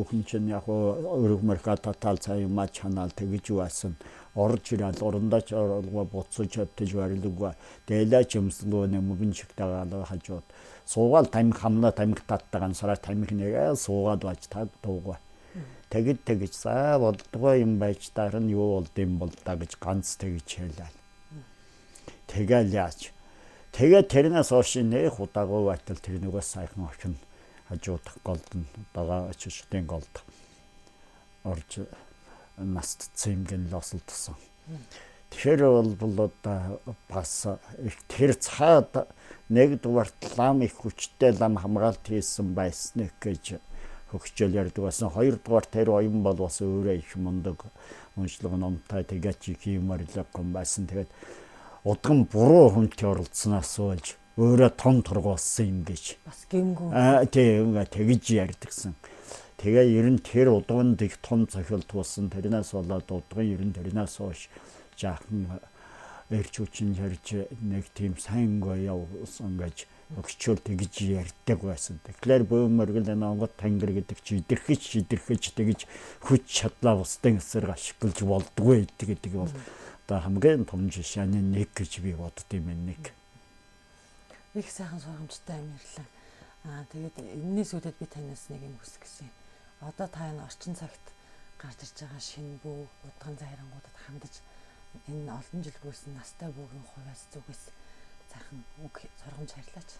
хүн чинь яг өргөмөрхө татал цаа юм чанаал тэгж байсан орж ирэл орондоо ч оролгоо буцаж явтаж барилггүй дээлэч юмсгөө нэмгэн чигтагаал хажууд суугаал тамхи хамна тамхи таттаган сараа тамхи нэгээ суугаад бач таг дуугаа тэгж за болдгоо юм байж дараа нь юу болд юм бол та гэж ганц тэгж хэлээ тэгэл яач тэгээ тэрнээс хойш нэг удаагүй байтал тэр нөгөө сайхан охин хажуудах голдон байгаа очиштын голд орж настцсан юм гэн лосолдсон. Тэгэхээр бол одоо бас тэр цаад нэгдүгээр лам их хүчтэй лам хамгаалт хийсэн байсан гэж хөгжөөл ярьдаг байсан. Хоёрдугаар тэр оюун бол бас өөрөө их мундаг уншлаг номтой тэгээд хиймэрлэг юм байсан. Тэгээд удган буруу хүнтэй оролцсноос болж өөрөө том тургуулсан юм гэж. Бас гэмгүй. Тийм тэгж ярьдагсан. Тэгээ ер нь тэр удганд их том цохилт болсон. Тэрнээс болоод удган ер нь тэрнээс хойш жаахан эрч хүчин ярьж нэг тийм сайн гоё явсан гэж өгчөөр тэгж ярьдаг байсан. Тэгэхээр бөөмөргөл онгод тангар гэдэг чи идэрхэж тэгж хүч чадлаа бусдын эсрэг ашиглаж болдгоо гэдэг бол одоо хамгийн том жишээний нэг гэж би боддtiin нэг. Их сайхан сургамжтай юм ярьлаа. Тэгээд энэс үүдээд би танаас нэг юм хүсэх гэсэн. Одоо та энэ орчин цагт гарч ирж байгаа шинэ бүү удган зайрангуудад хандаж энэ олон жил бүрсэн настай бүүгийн хувьас зүгээс сайхан үг сургамж харьлаач.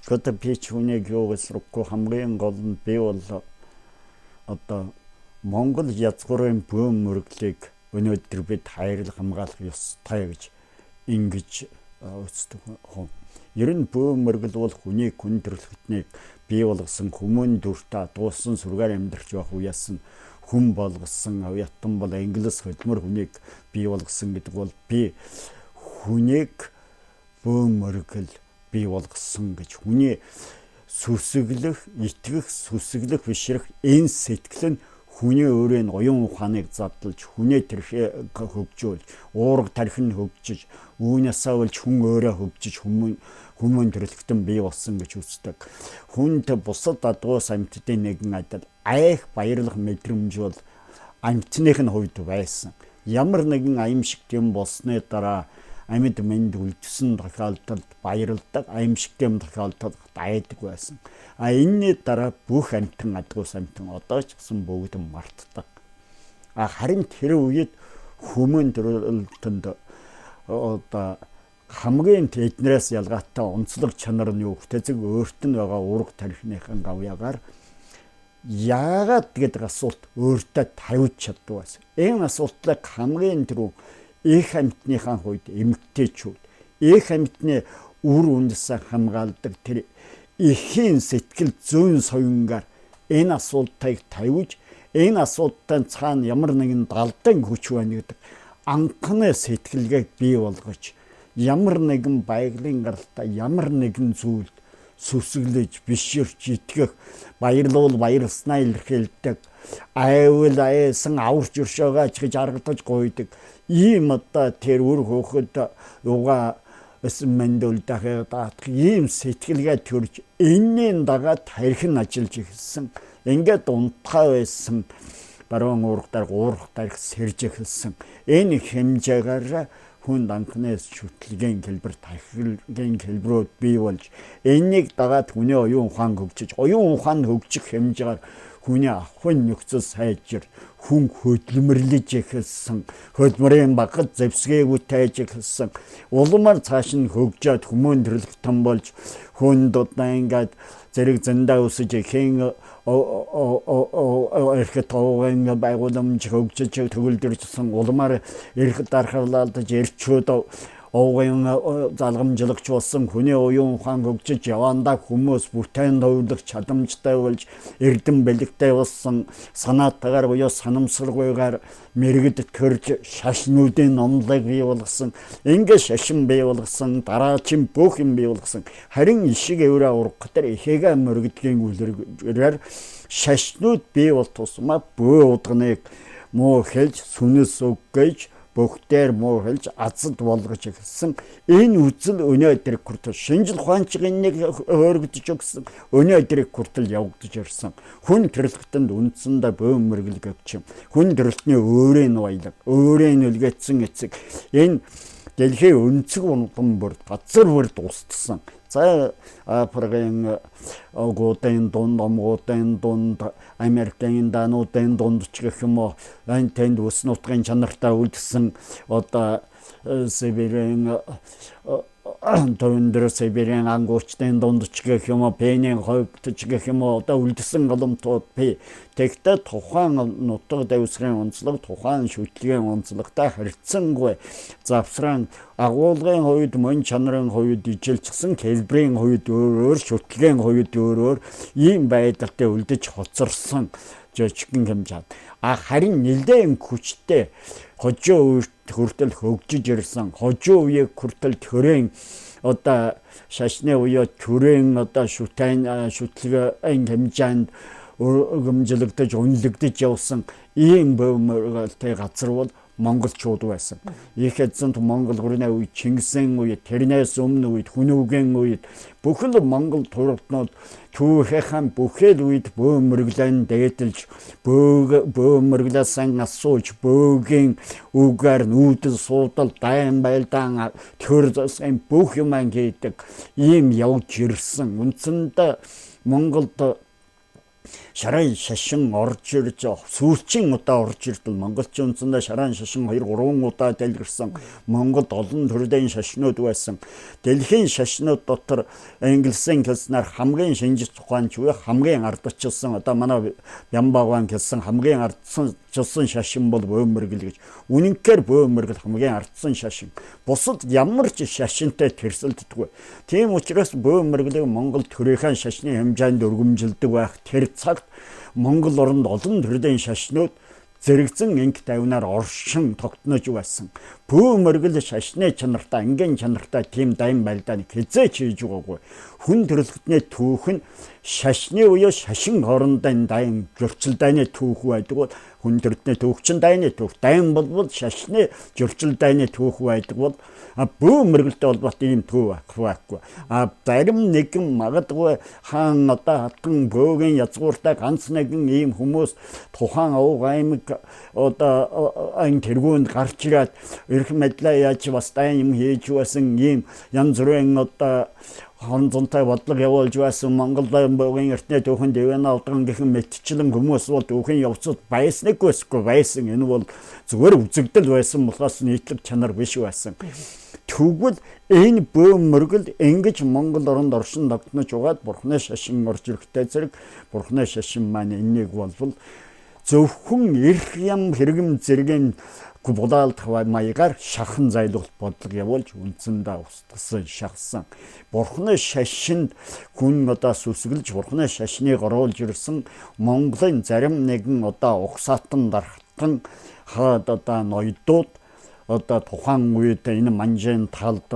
Одоо би ч хүнийг юугасрахгүй хамгийн гол нь би бол одоо Монгол язгуурын бөөмөрглийг өнөөдөр бид хайрлах хамгаалах ёстой гэж ингэж үздэг хүн. Ер нь бөөмөргөл бол хүний хүн төрөлхтнийг бий болгосон хүмүүн дүртэ дуусан сүргээр амьдарч байх үеэс нь хүн болгосон оюутан бол англис хөдөлмөр хүнийг бий болгосон гэдэг бол би хүнийг бөөмөргөл бий болгосон гэж хүний сүсэглэх, итгэх, сүсэглэх бишрэх энэ сэтгэл нь хүний өөрийн оюун ухааныг задлж, хүнээ тэрхээ хөгжүүлж, уурга тархин хөгжиж, үүнээсээ болж хүн өөрөө хөгжиж, хүмүүн төрөлхтөн бий болсон гэж үздэг. Хүнд бусад адуус амьтдын нэгэн адил айх баярлах мэдрэмж бол амьтных нь хувьд байсан. Ямар нэгэн аимшиг юм болсны дараа амьд мэнд үлдсэн тохиолдолд баярлдаг, аимшиг юм тохиолдолд айдаг байсан. Энэний дараа бүх амьтан адуус амьтан одоо ч гэсэн бүгд мартдаг. Харин тэр үед хүмүүн төрөлхтөнд одоо хамгийн эднээс ялгаатай онцлог чанар нь юу гэвэл зөв өөрт нь байгаа уурга тархиныхан гавьяагаар яагаад гэдэг асуулт өөртөө тавьж чаддаг байсан. Энэ асуултыг хамгийн түрүү их амьтныхаа хувьд эмгтээчүүд их амьтны үр үндэсээ хамгаалдаг тэр эхийн сэтгэл зүйн соёнгаар энэ асуултыг тавьж энэ асуултын цаана ямар нэгэн далдан хүч байна гэдэг анхны сэтгэлгээг бий болгож ямар нэгэн байгалийн гаралтай ямар нэгэн зүйлд сүсэглэж биширч итгэх баярлуул баярлснаа илэрхийлдэг айвал айсан аварч өршөөгаач гэж аргадаж гойдаг ийм одоо тэр үр хөөхөд уга эсмэндүүлдэх даах ийм сэтгэлгээ төрж энэний дагаад харьхан ажиллаж эхэлсэн. Ингээд унтхай байсан баруун уурах тарих сэрж эхэлсэн. Энэ хэмжээгээр хүн анхнаас шүтлгийн хэлбэр тархигийн хэлбэрүүд бий болж энэнийг дагаад хүний оюун ухаан хөгжиж оюун ухаан хөгжих хэмжээгээр хүний ахуйн нөхцөл сайжир хүн хөдөлмөрлөж эхэлсэн хөдөлмөрийн багт зэвсгэгүйтэй эхэлсэн улмаар цааш нь хөгжөөд хүмүүн төрөлхтөн болж хүнд одоо ингээд зэрэг зэндаа өсөж ихэн эрхэд овгийн байгууламж хөгжиж төгөлдөрчсөн улмаар эрхэд дархарлалдаж эрчүүд овгийн залгамжлагч болсон хүний оюун ухаан хөгжиж явандаа хүмүүс бүтээн төвлөх чадамжтай болж эрдэм бэлэгтэй болсон санаатаагаар буюу санамсаргүйгээр мэрэгд төрж шашнуудын номлыг бий болгосон ингээд шашин бий болгосон дараачин бүх юм бий болгосон харин ишиг эврэ урах гэтэр ихээгээ мөрөгдгийн үлрээр шашнууд бий бол тусмаа бөө удганыг муу хэлж сүнэс өггөж бүгдээр муу хэлж азад болгож эхэлсэн. Энэ үзэл өнөөдөр хүртэл шинжил ухаанчийн нэг өөргөдөж өгсөн. Өнөөдөр хүртэл явагдаж ирсэн. Хүн төрөлхтөнд үндсэндээ бөөмөргөл гэгч юм. Хүн төрөлтний өөрийн баялаг, өөрийн үлгээдсэн эцэг. Энэ дэлхийн өнцөг унтан бүр газар бүр дуустсан. За Африкийн огуудын дунд, омгуудын дунд, Америкийн дануудын дунд ч гэх юм уу энэ тэнд ус нутгийн чанартай үлдсэн одоо Сибирийн төвөндөр Сибирийн ангуучдын дунд ч гэх юм уу Пенийн хойгт ч гэх юм уу одоо үлдсэн голомтууд би тэгтээ тухайн нутаг дэвсгэрийн онцлог тухайн шүтлгийн онцлогтой харьцангуй завсран агуулгын хувьд мөн чанарын хувьд ижилчсэн хэлбэрийн хувьд өөр шүтлгийн хувьд өөр ийм байдалтай үлдэж хоцорсон жижигхэн хэмжээд харин нэлээд хүчтэй хожуу үед хүртэл хөгжиж ирсэн хожуу үеийг хүртэл төрийн одоо шашны үеэ төрийн одоо шүтлгийн хэмжээнд гэмжлэгдэж үнэлэгдэж явсан ийм бөөмөргөлтэй газар бол монголчууд байсан. Их эзэнт Монгол хүрнэ үед, Чингисийн үед, тэрнээс өмнө үед, Хүнүүгийн үед бүхэл Монгол тургнууд түүхэн бүхэл үед бөөмөрглэн дээдэлж бөөмөрглөөсөн асууж бөөгийн үгээр нүүдэл суудал дайн байлдаан төр зөсөн бүх юм хийдэг ийм явж ирсэн. Үндсэндээ Монголд шаран шашин орж ирж сүүлчийн удаа орж ирдэл монголчин үндсэндээ шаран шашин 2-3 удаа дэлгэрсэн. Монголд олон төрлийн шашнууд байсан. Дэлхийн шашнууд дотор инглисийн хэлснээр хамгийн шинжит ухаанч буюу хамгийн ардчилсан одоо манай Бямбагаан хэлсэн хамгийн ардчилсан шашин бол бөөмөргөл гэж. Үнэнхээр бөөмөргөл хамгийн ардсан шашин. Бусад ямар ч шашинтай тэрсэлддэггүй. Тийм учраас бөөмөргөлийг Монгол төрийнхэн шашны хэмжээнд өргөмжилдэг байх тэр цагт Монгол оронд олон төрлийн шашнууд зэрэгцэн инг тавинаар оршин тогтнож байсан. Бөөмөргөл шашны чанартай, ангийн чанартай тийм дайн байлдааны хязгаарч хийж байгаагүй. Хүн төрөлхтний түүх нь шашны буюу шашин хоорондоо дайн зөрчил дайны түүх байдаг бол хүн төрөлхтний түүх чинь дайны түүх. Дайн бол шашны зөрчил дайны түүх байдаг бол бөөмөргөлтэй холбоотой ийм түүх байхгүй. Зарим нэгэн магадгүй хаан одоо хатан бөөгийн язгууртай ганц нэгэн ийм хүмүүс тухайн Овг аймаг одоо айн тэргуунд гарч ирээд эрх мэдлээ яаж бас дайн юм хийж байсан ийм янз бүрийн одоо хонцонтой бодлого явуулж байсан Монгол бөөгийн эртний түүхэн дэвэн алдан гэх мэтчлэн хүмүүс бол түүхэн явцад байсныг байсан. Энэ бол зүгээр үзэгдэл байсан болохоос нийтлэг чанар биш байсан. Тэгвэл энэ бөөмөргөл ингэж Монгол оронд оршин тогтнож угаад бурхны шашин орж ирэхтэй зэрэг бурхны шашин маань энийг бол зөвхөн эрх ям хэрэгэм зэргийн булаалт маягаар шахан зайлуулт бодлого явуулж үндсэндээ устгасан шахсан. Бурхны шашинд хүн одоо сүсгэлж бурхны шашныг оруулж ирсэн Монголын зарим нэгэн одоо угсаатан дархтан хаад одоо ноёдууд одоо тухайн үед энэ манжийн талд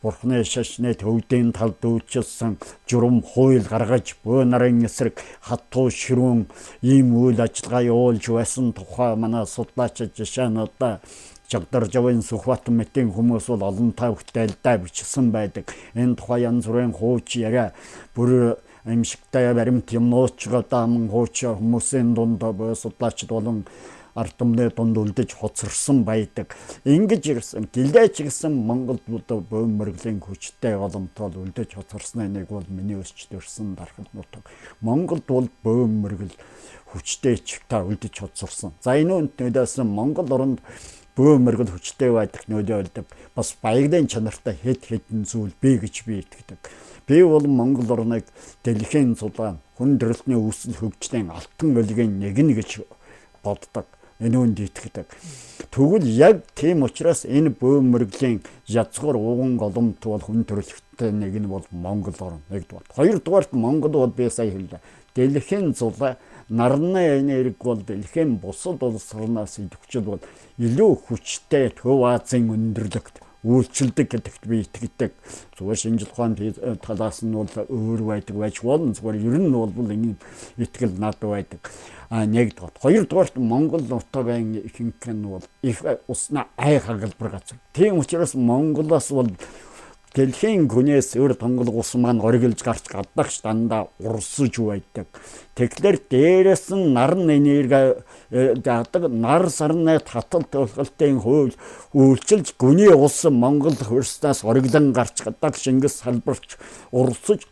бурхны шашны төвдийн талд үйлчилсэн журам хууль гаргаж бөө нарын эсрэг хатуу ширүүн ийм үйл ажиллагаа явуулж байсан тухай манай судлаач жишээ нь одоо Жагдар Жавын Сүхбаатан мэтийн хүмүүс бол олон тавхтайлдаа бичсэн байдаг. Энэ тухай янз бүрийн хууч яриа бүр аимшигтай баримт юмнууч одоо хууч хүмүүсийн дунд судлаачд болон ардамны дунд үлдэж хоцорсон байдаг. Ингэж ирсэн гэлээч гэсэн Монголд бөөмөргөлийн хүчтэй боломтол үлдэж хоцорсны нэг бол миний өсч төрсэн дархад нутаг. Монголд бол бөөмөргөл хүчтэй чигтаа үлдэж хоцорсон. За энэ үнднээс Монгол оронд бөөмөргөл хүчтэй байдаг нөлөөлдөг. Бас баялагын чанартай хэдэн зүйл бий гэж би итгэдэг. Би бол Монгол орныг дэлхийн зулаан хүн төрөлхтний үүсэл хөгжлийн алтан өлгийн нэг нь гэж боддог. Энэ үнд итгэдэг. Тэгвэл яг тийм учраас энэ бөөмөргөлийн язгуур уган голомт бол хүн төрөлхтний нэг нь бол Монгол орн нэгдүгээр. Хоёрдугаарт Монгол бол би сая хэллээ. Дэлхийн зулаа нарны энерги бол дэлхийн бусад улс орноос идэвхжил бол илүү хүчтэй Төв Азийн өндөрлөгт үйлчлдэг гэдэгт би итгэдэг. Зүгээр шинжлэх ухааны талаас нь бол өөр байдаг байж болно. Зүгээр ер нь бол энэ итгэл надад байдаг. Нэгдүгээр. Хоёрдугаарт Монгол нутгийн ихэнх нь бол их усна ай хагалбар газар. Тийм учраас Монголоос бол дэлхийн гүнээс өр тонгол ус маань оргилж гарч гадагш дандаа урсж байдаг. Тэгэхээр дээрээс нь нарны энерги дадаг нар сарны татал төлөвлөлтийн хууль үйлчилж гүний ус Монгол хөрснөөс оргилон гарч гадагш Шингис салбарч урсж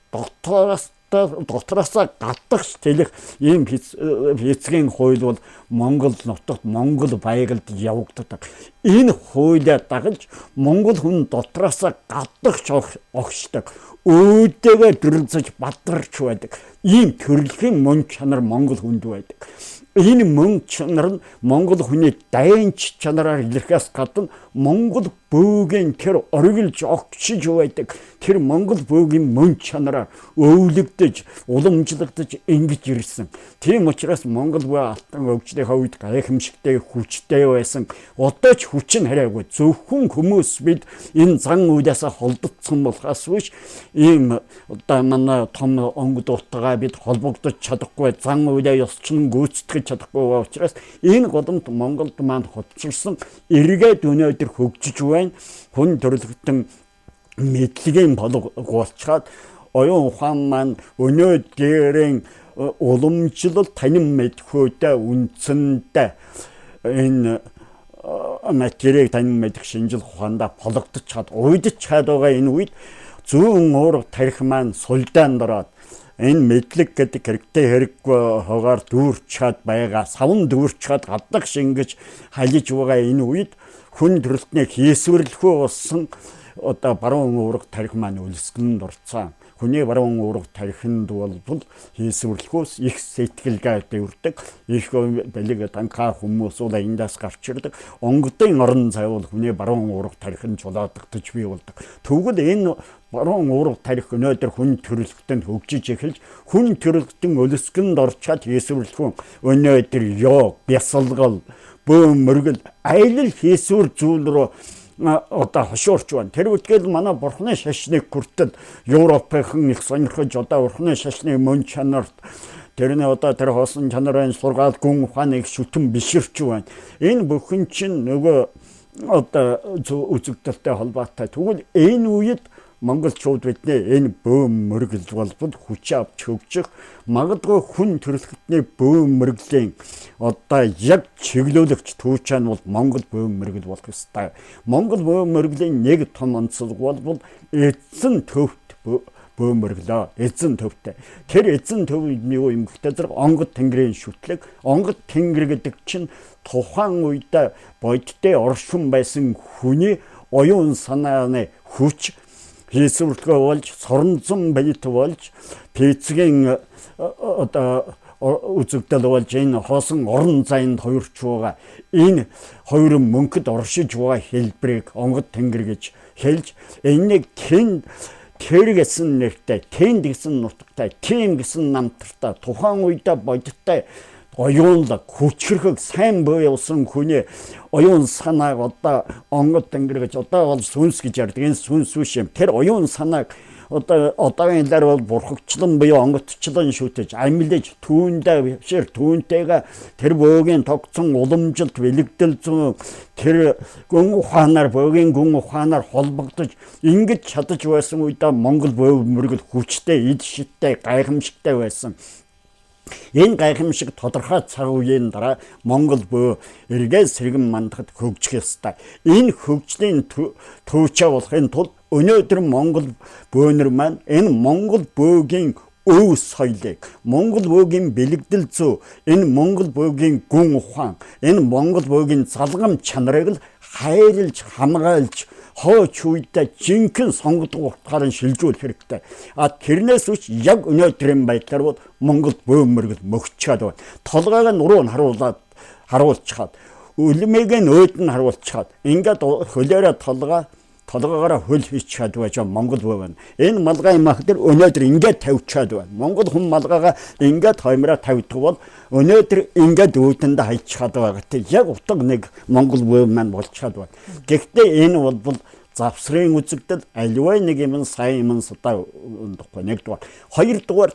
дотроосоо гадагш тэлэх ийм хэцгийн хууль бол Монгол нутагт Монгол байгальд явагддаг. Энэ хуулиа дагаж Монгол хүн дотроосоо гадагш огшдог. Өөдөөгээ дүрэлзэж бадарч байдаг. Ийм төрөлхийн мөн чанар Монгол хүнд байдаг. Энэ мөн чанар нь Монгол хүний дайнч чанараар илэрхээс гадна Монгол бөөгийн тэр оргилж огшиж байдаг. Тэр Монгол бөөгийн мөн чанараар өвлөгдөж, уламжлагдаж ингэж ирсэн. Тийм учраас Монгол бөө алтан өвчний хувьд гайхамшигтай хүчтэй байсан. Одоо ч хүч нь хараагүй. Зөвхөн хүмүүс бид энэ зан үйлээс холдсон болохоос биш ийм одоо манай том онгодуудтайгаа бид холбогдож чадахгүй, зан үйлээ ёсчин гүйцэтгэж чадахгүй учраас энэ голомт Монголд маань хоцорсон эргээд өнөөдөр хөгжиж байна. Хүн төрөлхтөн мэдлэгийн болов болчаад оюун ухаан маань өнөөдрийн уламжлал танин мэдхүйтэй үндсэндээ энэ материалыг танин мэдэх шинжил ухаандаа болгодож чад уйдж чад байгаа энэ үед зүүн уурга тарих маань сулдаан дороод энэ мэдлэг гэдэг хэрэгтэй хэрэггүй хогаар дүүрч чад байгаа, савн дүүрч чад гадаг шингэж халиж байгаа энэ үед хүн төрөлтний хийсвэрлэхүү болсон одоо баруун уурга тарих маань өлсгөнд орцсон. Хүний баруун уурга тарихынд бол хийсвэрлэхөөс их сэтгэлгээ дэврдэг, их бэлэг танхаа хүмүүс бол эндээс гарч ирдэг. Онгодын орон зай бол хүний баруун уурга тарихынд чулаадагдаж бий болдог. Тэгвэл энэ баруун уурга тарих өнөөдөр хүн төрөлхтөнд хөгжиж эхэлж, хүн төрөлхтөн өлсгөнд орчаад хийсвэрлэхүүн өнөөдөр ёо, бясалгал, бөөм мөргөл аялал хийсвэр зүйл рүү одоо хошуурч байна. Тэр үтгэл манай бурхны шашныг хүртэл Европынхан их сонирхож одоо бурхны шашны мөн чанарт тэрний одоо тэр хоосон чанарын сургаал гүн ухааныг шүтэн биширч байна. Энэ бүхэн чинь нөгөө одоо үзэгдэлтэй холбоотой. Тэгвэл энэ үед монголчууд бидний энэ бөөм мөргөл болбол хүч авч хөгжих магадгүй хүн төрөлхтний бөөм мөргөлийн одоо яг чиглүүлэгч түүчэн бол монгол бөөм мөргөл болох ёстой. Монгол бөөм мөргөлийн нэг том онцлог болбол эзэн төвт бөөм мөргөлөө эзэн төвтэй. Тэр эзэн төв юу юм гэхтэй зэрэг онгод тэнгэрийн шүтлэг. Онгод тэнгэр гэдэг чинь тухайн үед бодиттой оршин байсан хүний оюун санааны хүч хийсвэрлэгээ болж, соронзон байт болж, пэцгийн одоо үзэгдэл болж энэ хоосон орон зайд хоёрч байгаа. Энэ хоёр мөнхөд оршиж байгаа хэлбэрийг онгод тэнгэр гэж хэлж, энийг тэр гэсэн нэртэй, тэнд гэсэн нутагтай, тийм гэсэн намтартай, тухайн үед бодиттой оюунлаг хүчрхэг сайн буйсан хүний оюун санааг одоо онгод тэнгэр гэж одоо бол сүнс гэж ярьдаг. Энэ сүнс биш юм. Тэр оюун санааг одоогийн хэлээр бол бурхагчлан буюу онгодчлан шүтэж амьлаж түүндээ бишэр түүнтэйгээ тэр бөөгийн тогтсон уламжилт бэлэгдэл зүүн тэр гүн ухаанаар бөөгийн гүн ухаанаар холбогдож ингэж чадаж байсан үедээ Монгол бөө мөргөл хүчтэй, эд шиттэй, гайхамшигтай байсан. Энэ гайхамшиг тодорхой цаг үеийн дараа Монгол бөө эргээд сэргэн мандахад хөгжих ёстой. Энэ хөгжлийн төвчөө болохын тулд өнөөдөр Монгол бөөнөр маань энэ Монгол бөөгийн өв соёлыг, Монгол бөөгийн бэлэгдэл зүй, энэ Монгол бөөгийн гүн ухаан, энэ Монгол бөөгийн залгам чанарыг л хайрлж, хамгаалж хооч үедээ жинхэнэ сонгодог утгаар нь шилжүүлэх хэрэгтэй. Тэрнээс үуч яг өнөөдрийн байдлаар бол Монгол бөөм мөргөл мөгчөөд байна. Толгойг нь уруу нь харуулчихад, үлмээг нь өөд нь харуулчихад, ингээд хөлөөрөө толгоогоороо хөл хийчихээд байж Монгол бөө байна. Энэ малгай мах дээр өнөөдөр ингээд тавьчихад байна. Монгол хүн малгайгаа ингээд хоймроо тавьдаг бол өнөөдөр ингээд өөдөндөө хайчихад байгаа. Тэг яг утга нэг Монгол бөө маань болчиход байна. Гэхдээ энэ бол завсрын үзэгдэл аливаа нэг юм сайн юм сата үндхгүй нэгдүгээр. Хоёрдугаар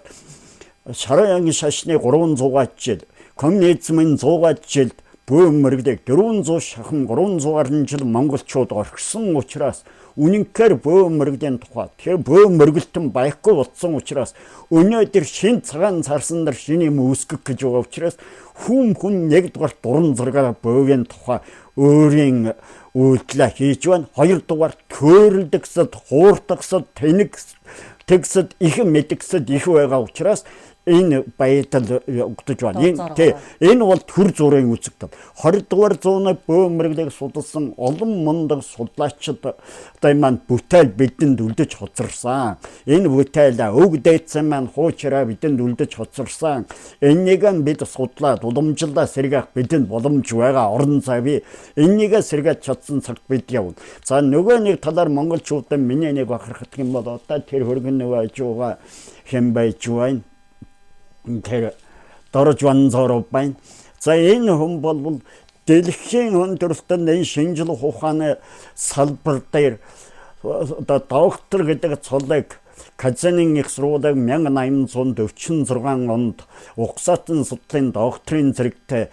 шарын шашны 300-аад жил, коммунизмын 100-аад жилд бөөм мөргөлийг 400 шахам 300 гаруй жил монголчууд орхисон учраас үнэнхээр бөөм мөргөлийн тухай тэр бөөм мөргөлтөн байхгүй болсон учраас өнөөдөр шин цагаан царсан нар шинэ юм үүсгэх гэж байгаа учраас хүн нэгдүгээр дуран зургаа бөөгийн тухай өөрийн үйлдэл хийж байна. Хоёрдугаар көөрөлдөгсөд, хуурдагсад, тэгсэд их мэдгсэд их байгаа учраас энэ баятал өгдөж байна. Энэ бол төр зургийн үзэгдэл. 20 дугаар зууны бөөм мөргөлийг судалсан олон мундаг судлаачид одоо маань бүтээл бидэнд үлдэж хоцорсон. Энэ бүтээл өг дээдсэн маань хуучраа бидэнд үлдэж хоцорсон. Энийг бид судлаад уламжлалаа сэргээх бидэнд боломж байгаа. Орон зай бий. Энийг сэргэж чадсан цагт бид явна. За нөгөө нэг талаар монголчуудын миний нэг бахархдаг юм бол одоо тэр хөргөн нөгөө ажууга хэн байж байна. Тэр дорж ванзоров байна. За энэ хүн бол дэлхийн хүндрэлтэн энэ шинжлэх ухааны салбар дээр одоо доктор гэдэг цолыг Казанын их сургуулийг 1846 онд угсаатан судлалын докторийн зэрэгтэй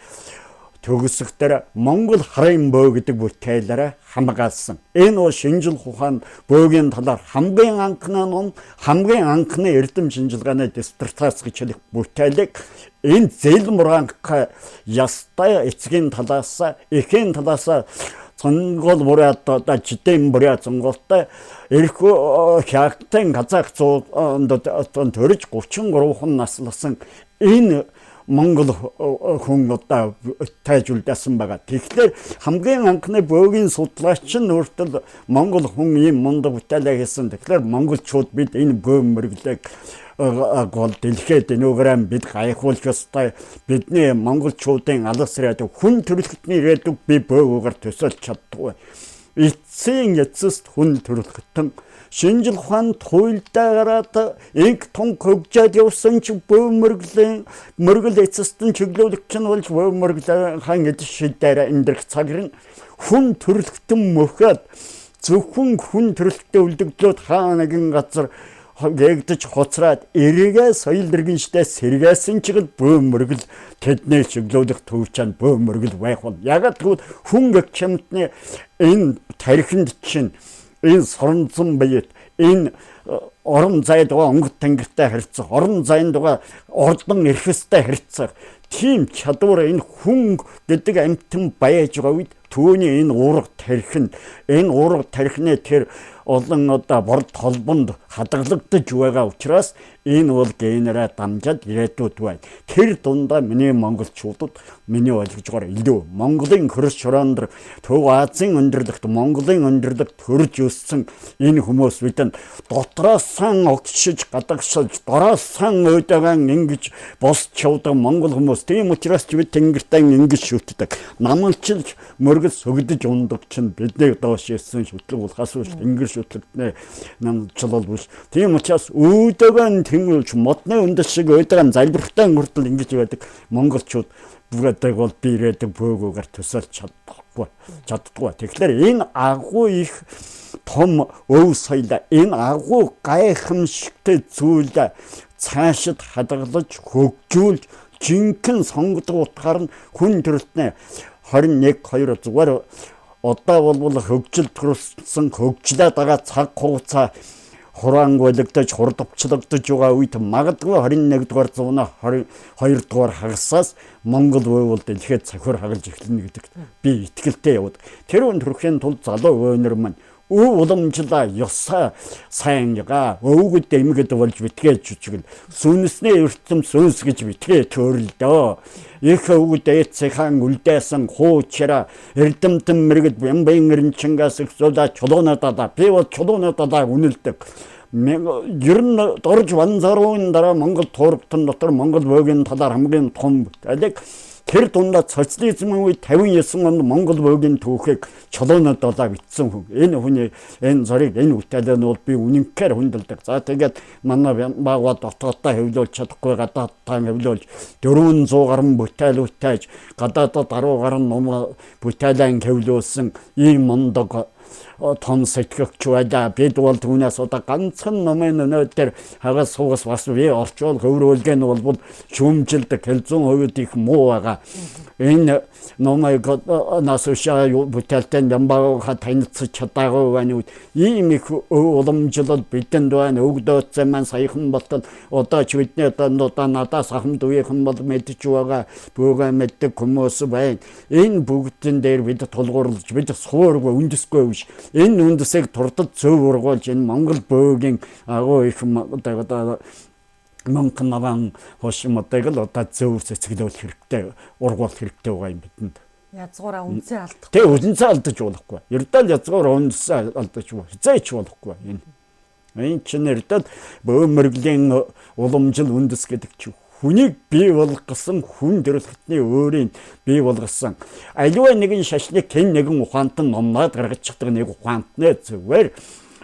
төгсөхдөө Монгол харын бөө гэдэг бүтээлээр хамгаалсан. Энэ бол шинжлэх ухаанд бөөгийн талаар хамгийн анхны ном, хамгийн анхны эрдэм шинжилгээний диссертац гэж хэлэх бүтээлийг энэ зээлмуранх ястай эцгийн талаас, эхийн талаас сонгол бурят одоо жидэм бурят сонголтой эрхөө хягтын казах зуунд төрж 33 хүн насласан энэ Монгол хүн одоо тайжулдсан байгаа. Тэгэхээр хамгийн анхны бөөгийн судлаач нь өөртөө Монгол хүн ийм мундаг бүтээлээ хийсэн. Тэгэхээр монголчууд бид энэ бөө мөрөглөг гол дэлхийд энүүгээрээ бид гайхуулж ёстой. Бидний монголчуудын алс ирээд хүн төрөлхтний ирээдүг би бөөгөөр төсөөлж чаддгүй. Эцсийн эцэст хүн төрөлхтөн шинжлэх ухаанд хуйлдаараад инх тун хөгжөөд явсан ч бөө мөргөл эцэстэн чиглүүлэгч нь болж бөө мөргөл хан эд шидээр эндрэх цагрын хүн төрөлхтөн мөхөд зөвхөн хүн төрөлхтөө үлдэгдлүүд хаа нэгэн газар ягдж хоцраад эргээ соёл иргэнштэй сэргээсэн чиглэл бөө мөргөл тэдний чиглүүлэх төвчөнд бөө мөргөл байх бол яг тэгвэл хүн гэх чамтны энэ тархинд чинь энэ соронзон байет энэ орон зайдгаа онгод тэнгэртэй харьцах, орон зайдгаа ордон эрхэстэй харьцах тийм чадвар энэ хүн гэдэг амьтан байж байгаа үед түүний энэ уурга тархинд энэ уурга тархины тэр олон одоо борд толбонд хадгалагдаж байгаа учраас энэ бол генераа дамжаад ирээдүйд байна. Тэр дундаа миний монголчуудад миний ойлгожгоор илүү Монголын хөрс шороонд Төв Азийн өндөрлөгт Монголын өндөрлөгт төрж өссөн энэ хүмүүс бидэнд дотроос сан огтшиж гадагшилж дороос сан өйдөөн ингэж босч явдаг монгол хүмүүс. Тийм учраас бид тэнгэртээ ингэж шүтдэг. Наманчилж мөргөл сүгдэж ундаг чинь бидний доош ирсэн шүтлэг болохоос биш тэнгэр шүтлэгтнээ намчлал биш. Тийм учраас өйдөөн тэнгэрч модны өндөс шиг өйдөөн залбирхтай хүртэл ингэж байдаг монголчууд бүгдээ бол би ирээдэг бөөгөөр төсөөлж чаддаггүй. Тэгэхээр энэ агуу их том өв соёл, энэ агуу гайхамшигтай зүйл цаашид хадгалж хөгжүүлж жинхэнэ сонгодог утгаар нь хүн төрөлтнөө 21 2 зүгээр одоо бол хөгжил төрүүлсэн хөгжлээд байгаа цаг хугацаа хураангуйлагдаж хурдвчлагдаж байгаа үед магадгүй 21 дугаар зууны 22 дугаар хагасаас Монгол уул дэлхийд цахир хагалж эхэлнэ гэдэгт би итгэлтэй яваад. Тэр үн төрхийн тулд залуу өөнөр маань өв уламжлаа ёсаа сайн яга өвгөд эмгэд болж битгээж жүжигэл сүнснээ ертөм сүнс гэж битгээ төрөлдөө. Их өвгөд эцэхан үлдээсэн хуучра эрдэмтэн мэрэгд бямбын эренчингаас ихсуулаа чулуунуудаа би бол чулуунуудаа үнэлдэг. Ер нь дорж ванзаруун дараа Монгол туургатан дотор Монгол бөөгийн талаар хамгийн том бүтээлэг тэр дундаа социализмын үед 59 онд Монгол бөөгийн түүхийг чулуунуудаа бичсэн хүн. Энэ хүний энэ зориг энэ бүтээлээ нь бол би үнэнхээр хүндэлдэг. За тэгээд манай багва дотооддоо хэвлүүлж чадахгүй гадааддаа хэвлүүлж 400 гаруй бүтээл үтээж гадаадд 10 гаруй ном бүтээлэн хэвлүүлсэн ийм мундаг том сэтгэгч байлаа. Бид бол түүнээс одоо ганцхан номын өнөөдөр хагас сугас бас би орчуул хөврүүлгэн бол шүүмжилдэг хэлзүүн их муу байгаа. Энэ номыг насушаа бүтээлтэй ямбаага танилцж чадаагүй байна. Ийм их уламжлал бидэнд байна. Өгдөөцсөн маань саяхан болтол одоо ч бидний одоо надаас ахмад үеийнхэн бол мэдж байгаа бөөгээ мэддэг хүмүүс байна. Энэ бүгдэн дээр бид тулгуурлаж бид суургүй үндэсгүй биш. Энэ үндэсийг туртад зөв ургуулж энэ Монгол бөөгийн агуу их одоо Монгол наван хошмотыг л одоо зөв цэцгэлүүлэх хэрэгтэй, ургуулах хэрэгтэй байгаа юм бидэнд. Язгуураа үнсээ алдах. Тэ үнсээ алдаж болохгүй. Ердөө язгуур үнсээ алдаж хизээч болохгүй энэ. Энэ чинь ердөө бөө мөргөлийн уламжил үндэс гэдэг чинь хүнийг бий болгосон хүн төрөлхтний өөрийн бий болгосон. Аливаа нэгэн шашныг хэн нэгэн ухаант нь номноод гаргаж чаддаг нэг ухаантны зүгээр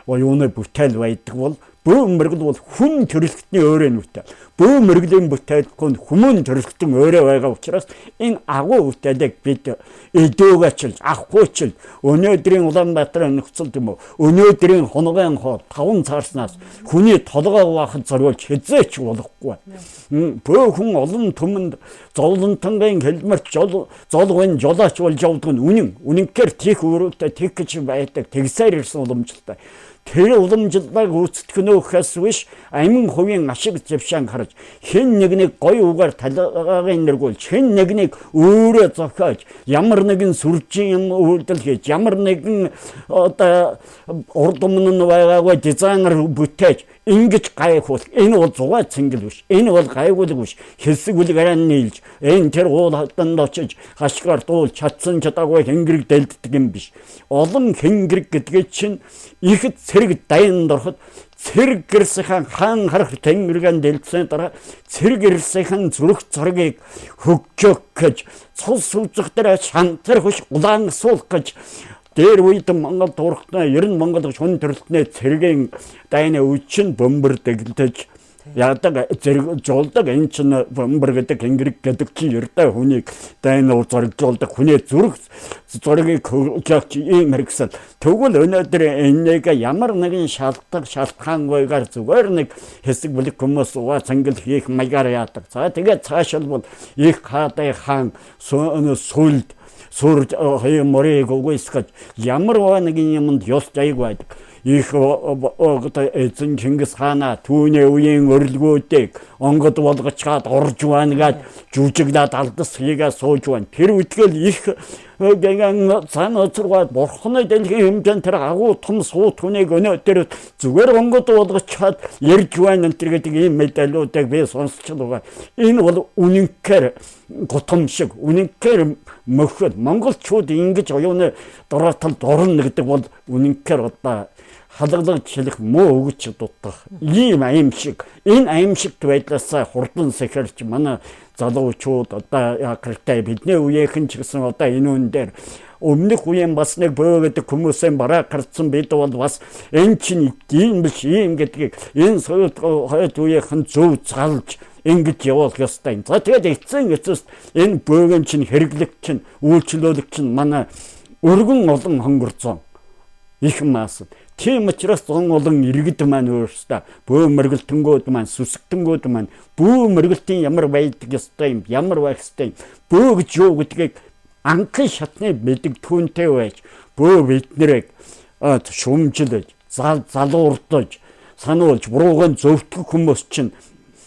юуны бүтээл байдаг бол Бөө мөргөл бол хүн төрөлхтний өөрөө нүтэй. Бөө мөргөлийн бүтээлгүй хүмүүн төрөлхтөн өөрөө байгаа учраас энэ агуу бүтээлийг бид эдөөгачилж, авахгүйчил өнөөдрийн Улаанбаатарын нөхцөл юм уу? Өнөөдрийн хоногийн хоо 5 цаарснаас хүний толгой хуваахад зориулж хязээч болохгүй. Бөө хүн олон түмэнд зовлонтонгийн хэлмэрч золгын жолооч болж явдаг нь үнэнхээр тийх өрөөтэй тийх гэж байдаг тэгсээр ирсэн уламжлалтай. Тэр уламжлалыг үүсгэхнөөс биш амин хувийн ашиг завшаан харж хэн нэгнийг гоё угаар талгаагийн нэргүүлж хэн нэгнийг өөрөө зовхож ямар нэгэн сүржийн юм үйлдэл хийж ямар нэгэн одоо урд өмнө нь байгаагүй дизайнер бүтээж ингэж гайхуул энэ бол зугаа цэнгэл биш энэ бол гайгуулг биш хэсэг үлгэрээ нийлж энэ тэр уул хатанд очиж хашгаар дуул чадсан чадаагүй хэнгэрэг дэлддэг юм биш олон хэнгэрэг гэдгийг чинь ихэд цэрэг дайнд ороход цэрэг гэрсхэн хаан харах тэнгэргэн дэлдсэн дараа цэрэг гэрсхэн зүрх зургийг хөгжөөх гэж цус үзэх дээр шантар хөш улаан суулах гэж дээр үед Монгол турхтаа 90 Монгол шун төрөлтний цэргийн дайны үчин бөмбөр дэглэж яадаг зэрэг жолдог энэ ч бөмбөр гэдэг хэнгэрэг гэдэг чи ярдаа хүнийг дайны зоригжуулдаг хүний зүрх зургийг хөгжөөх ийм хэрэгсэл тэгвэл өнөөдөр энийг ямар нэгэн шалтгаангүйгээр зүгээр нэг хэсэг бүлэг хүмүүс ууа цангал хийх маягаар яадаг. За тэгээд цаашаал бол их хаатай хаан сүлд сүр морийг угсгаж ямар нэгэн юмд ёс зайг байдаг. Их эзэн Чингис хаана түүний үеийн өрлгүүдийг онгод болгочгаад орж вангаад жүжиглаад алдас хийгээ сууж байна. Тэр үтгэл их цаан оцоргоод бурхны дэлхийн хэмжээнд тэр агуу том суу түүнийг өнөөдөр зүгээр онгод болгочоод ярьж байна энэ гэдэг ийм мэдээлүүдийг би сонсч байгаа. Энэ бол үнэнхээр готомшиг үнэнхээр мөхөд монголчууд ингэж оюуны дороотолд орно гэдэг бол үнэнхээр одоо халгалж хэлэх муу өгч дутах ийм аимшиг энэ аимшигт байдлаасаа хурдан сэхэрч манай залуучууд одоо яагартай бидний үеийнхэн ч гэсэн одоо энэ үн дээр өмнөх үеийн бас нэг бөө гэдэг хүмүүсийн бараа гарцсан бид бол бас энэ чинь ийм биш ийм гэдгийг энэ хойд үеийнхэн зөв залж ингэж явуулах ёстой. За тэгээд эцсийн эцэст энэ бөөгийн чинь хэрэглэх чинь үйлчлүүлэх чинь манай өргөн олон хонгорцоо их маасан. Тийм учраас зон олон иргэд маань өөрсдөө бөө мөргөлтөнгүүд маань сүсгтэнгүүд маань бөө мөргөлтийн ямар байдаг ёстой юм ямар байх ёстой юм бөө гэж юу гэдгийг анхны шатны мэдэг түүнтэй байж бөө биднэрийг шүмжилж залуурдаж сануулж буруугаар зөвтгөх хүмүүс чинь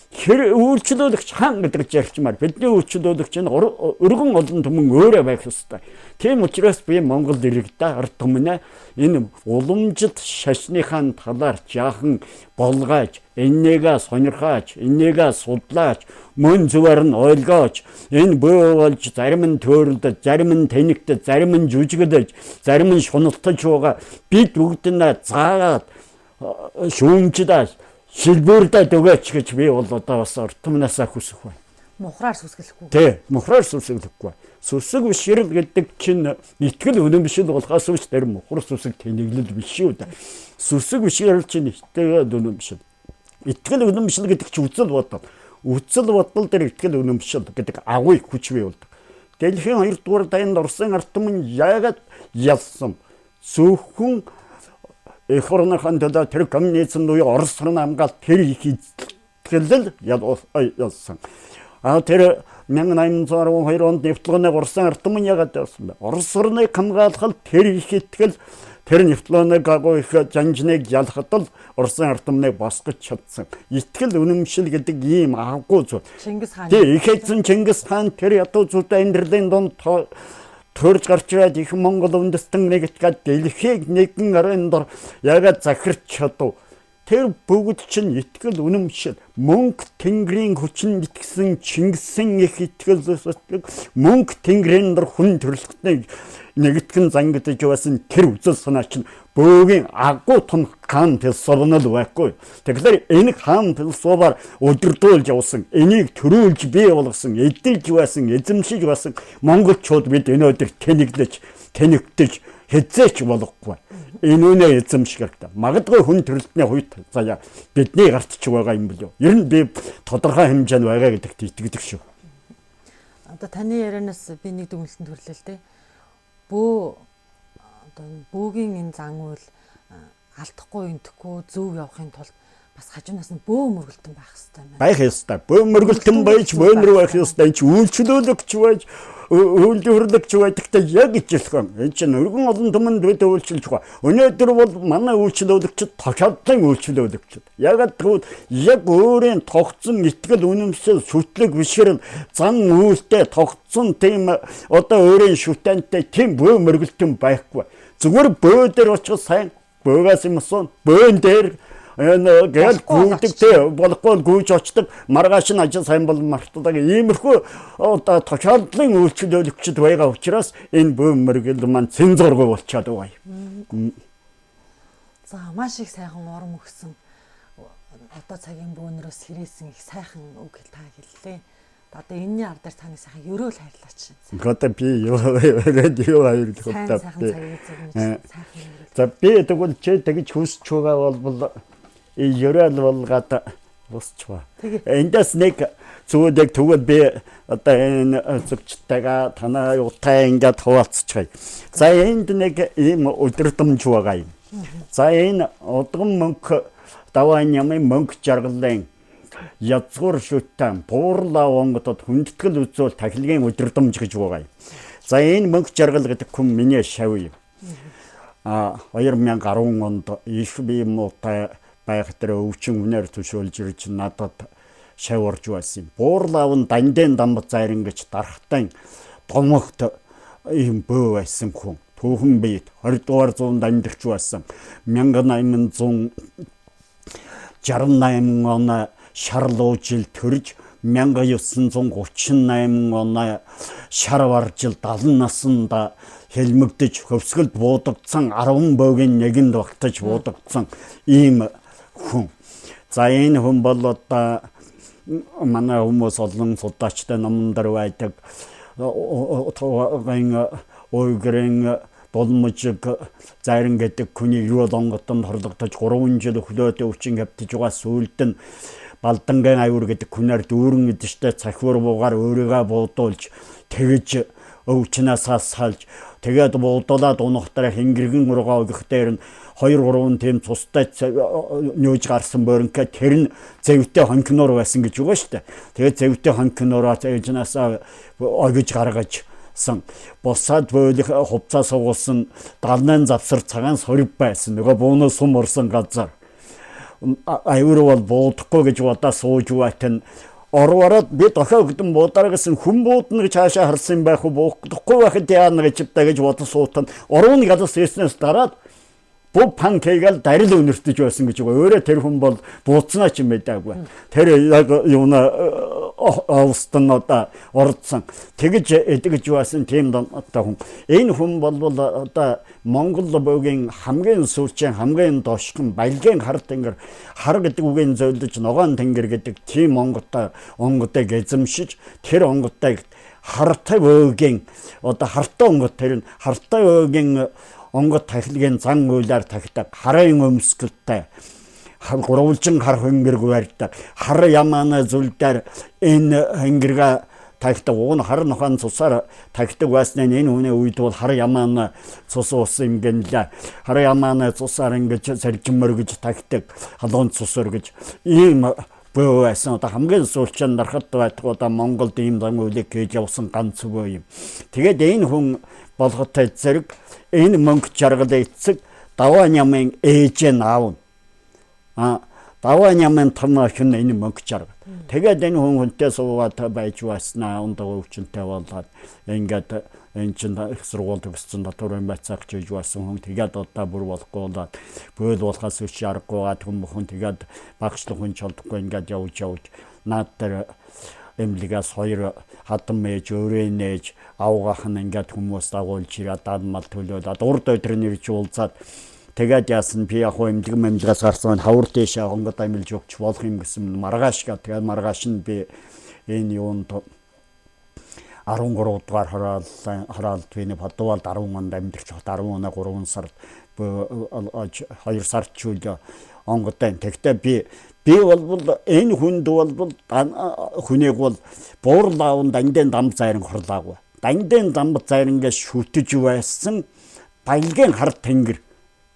хэр үйлчлүүлэгч хаан гэдэг ярьчмаар бидний үйлчлүүлэгч нь өргөн олон түмэн өөрөө байх ёстой. Тийм учраас би Монгол иргэдээ ард түмнээ энэ уламжид шашныхаа талаар жаахан болгоож, энэгээ сонирхоож, энэгээ судлаач, мөн зүгээр нь ойлгооч, энэ бөө болж зарим нь төөрөлдөж, зарим нь тэнэгдэж, зарим нь жүжиглэж, зарим нь шуналтаж байгаа бид бүгднээ заагаад шүүмжлээд шилбэрдээ дөгөөч гэж би бол одоо бас ортомнасаа хүсэх байна. Мухраар сүсгэлэхгүй. Тий, мухраар сүсгэлэхгүй. Сүсэг бишрэл гэдэг чинь итгэл үнэмшил болохоос биш тэр мухар сүсэг тэнэглэл биш шүү дээ. Сүсэг бишрэл чинь итгэл үнэмшил. Итгэл үнэмшил гэдэг чинь үцэл бодол. Үцэл бодол дээр итгэл үнэмшил гэдэг агуй хүч бий болдог. Дэлхийн 2 дугаар дайнд Оросын ард түмэн яагаад ялсан? Зөвхөн эх орныхон төлөө тэр коммунизм буюу Орос орны хамгаалалт тэр их итгэлэл ялсан. Тэр 1812 онд нефтлооны Оросын ард түмэн яагаад ялсан бэ? Орос орныг хамгаалахад тэр их итгэл тэр нефтлооны агуу их жанжныг ялахад л Оросын ард түмнийг босгож чадсан. Итгэл үнэмшил гэдэг ийм агуу зүйл. Чингис хаан. Тэг их эзэн Чингис хаан тэр ядуу зүудэ амьдралын донд төрж гарч ирээд их Монгол үндэстэн нэгтгэж дэлхийг нэгэн арын дор ягаад захирч чадав. Тэр бүгд чинь итгэл үнэмшил мөнх тэнгэрийн хүчин итгэсэн Чингисийн их итгэл мөнх тэнгэрийн дор хүн төрөлхтний нэгтгэн зангидж байсан тэр үзэл санаа чинь бөөгийн агуу том хаан философнол байхгүй. Тэгэхээр энэ хаан философоор удирдуулж явсан, энийг төрүүлж бий болгосон, эдэлж байсан, эзэмшиж байсан монголчууд бид өнөөдөр тэнэгдэж хэзээч болохгүй. Энэ үнэ эзэмшгэртэй. Магадгүй хүн төрөлтний хувьд заяа бидний гарт ч байгаа юм болов. Ер нь би тодорхой хэмжээнд байгаа гэдэгт итгэдэг шүү. Одоо таны ярианаас би нэг дүгнэлтэнд хүрлээ л дээ. Бөө одоо бөөгийн энэ зан үйл алдахгүй энтэхгүй зөв явахын тулд бас хажуунаас нь бөө мөргөлтөн байх хэрэгтэй байна. Байх ёстой. Бөө мөргөлтөн байж бөөн рүү байх ёстой. Энд үйлчлүүлэгч байж үйлдвэрлэгч байдагтай яг ижилхэн. Энд чинь өргөн олон түмэнд бид үйлчилж байгаа. Өнөөдөр бол манай үйлчлүүлэгчид тохиолдлын үйлчлүүлэгчид. Ягаад гэвэл яг өөрийн тогтсон итгэл үнэмшил шүтлэг бишрэл зан үйлтэй тогтсон тийм одоо өөрийн шүтэнтэй тийм бөө мөргөлтөн байхгүй. Зүгээр бөө дээр очих сайн бөөгөөс юмсан бөөн дээр гэл гүйдэгтэй болохгүй гүйж очдог маргааш нь ажил сайн бол мартдаг иймэрхүү одоо тохиолдлын үйлчлүүлэгчд байгаа учраас энэ бөө мөргөл маань цензургүй болчиход байгаа юм. За маш их сайхан урам өгсөн одоо цагийн бөөнөрөөс хэрээсэн их сайхан үг та хэллээ. Одоо энэний ар дээр таны сайхан ерөөл хайрлаач. Одоо би радио хайрлах сайхан. За би тэгвэл чи тэгж хүсч байгаа бол ерөөл болгоод босчваа. Эндээс нэг зүйлийг тэгвэл би одоо энэ зөвчтэйгээ танаа юутай ингээд хуваалцчихъя. За энд нэг ийм өдрөмж байгаа юм. За энэ удган мөнх даваан ямын мөнх жаргалын язгуур шүтэн буурлаа онгодод хүндэтгэл үзүүл тахилгийн өдрөмж гэж байгаа юм. За энэ мөнх жаргал гэдэг хүн миний шав юм. 2010 онд их би муутай байх дээр өвчин үнээр төшөөлж ирж надад шаварж байсан. Буурлаав нь дандын дамбат зайран гэж дарахтай домогт ийм бөө байсан хүн. Түүхэн биед 20 дугаар зуунд амьдарч байсан. 1868 он шарлуу жил төрж 1938 он шар варжил 70 наснда хэлмэгдэж хөвсгөлд буудагдсан 10 бөөгийн нэгэнд багтаж буудагдсан ийм хүн. За энэ хүн бол одоо манай хүмүүс олон судаачтай номдор байдаг. Ойгрын болможиг зайран гэдэг хүний юу лонготонд хорлогдож 3 жил өхлөөд өвчин хавтаж байгаа сүлд нь Балдангийн аюур гэдэг хүнээр дүүрэн эдэжтэй цахиур буугаар өөрийгөө буудуулж тэгж өвчнөөсөө салж тэгээд буудуулаад унахтараа хингэргэн ургаа өгөх дээр нь 2-3 тийм цустай нөөж гарсан боринка тэр нь зэвтэй хонкноор байсан гэж байгаа шүү дээ. Тэгээд зэвтэй хонкноороо зэвжнасаа огж гаргаж сан босаад бойлох хувцас суугуулсан 78 завсар цагаан сорив байсан. Нөгөө бууны сум орсон газар аюур бол буудахгүй гэж бодоо сууж байтан орвараад би дохоо өгдөн буудаар гэсэн хүн буудна гэж хаашаа харсан байх уу буудахгүй байхад яана гэж бодож суутан орвны гадаас ирснээс дараад буу панкейгал дарил өнөртөж байсан гэж байгаа. Өөрөө тэр хүн бол бууцнаа ч юм байдаггүй. Тэр яг юуна австан одоо ордсон. Тэгж эдгэж байсан тийм одоо хүн. Энэ хүн бол одоо Монгол бөөгийн хамгийн сүүлчийн хамгийн дошхон баялгийн хар тэнгэр хар гэдэг үгийн зөөлдөж ногоон тэнгэр гэдэг тийм онготой эзэмшиж тэр онготой хартай бөөгийн одоо хартай онгот тэр нь хартай бөөгийн онгот тахилгийн зан үйлээр тахидаг харын өмсгөлтэй гурвалжин хар хөнгөрг барьдаг хар ямаана зүйлдер энэ хөнгөргө тахидаг уун хар нохоон цусаар тахидаг байснаа энэ үнэ үед бол хар ямаана цус уусан юм гэнлээ хар ямаана цусаар ингэж саржмөр гэж тахидаг халуун цусөр гэж ийм бөө байсан одоо хамгийн сүүлчэн дарахад байдаг одоо Монголд ийм зан үйлийг хийж явсан ганц бөө юм. Тэгээд энэ хүн болготой зэрэг энэ мөнх жаргалын эцэг даваа нямын ээж наав. Даваа нямын томоохон энэ мөнх жаргал. Тэгээд энэ хүн хүнтэй суугаад байж байснаа ундаа өвчнөд болоод ингээд энэ чинь их сургууль төгссөн дотор байцаах гэж байсан хүн тэгээд одоо бүр болохгүй болоод бөөл болохоос үч аргагүйгаа хүмүүс тэгээд багшлах хүн ч олдохгүй ингээд явж наад дээр эмлигээс 2 хатан мэж өөрөө нээж авгаах нь ингээд хүмүүс дагуулж ирээд даадмал төлөөлөд урд өдрийн ирж уулзаад тэгээд яасан би яг эмлигээс гарсан хавар дэшээ хонгод амилж өгч болох юм гэсэн маргааш га тэгээд маргааш нь би энэ юунд 13 дугаар хороолт виний бодвол 10 онд амьдарч хот 10 оноо 3 сард 2 сард ч үл онготой. Тэгтээ би бол энэ хүнд бол хүнийг бол буурлаавн дандын дам зайран хорлаагүй. Дандын дам зайрангаас шүтэж байсан баялагын хар тэнгэр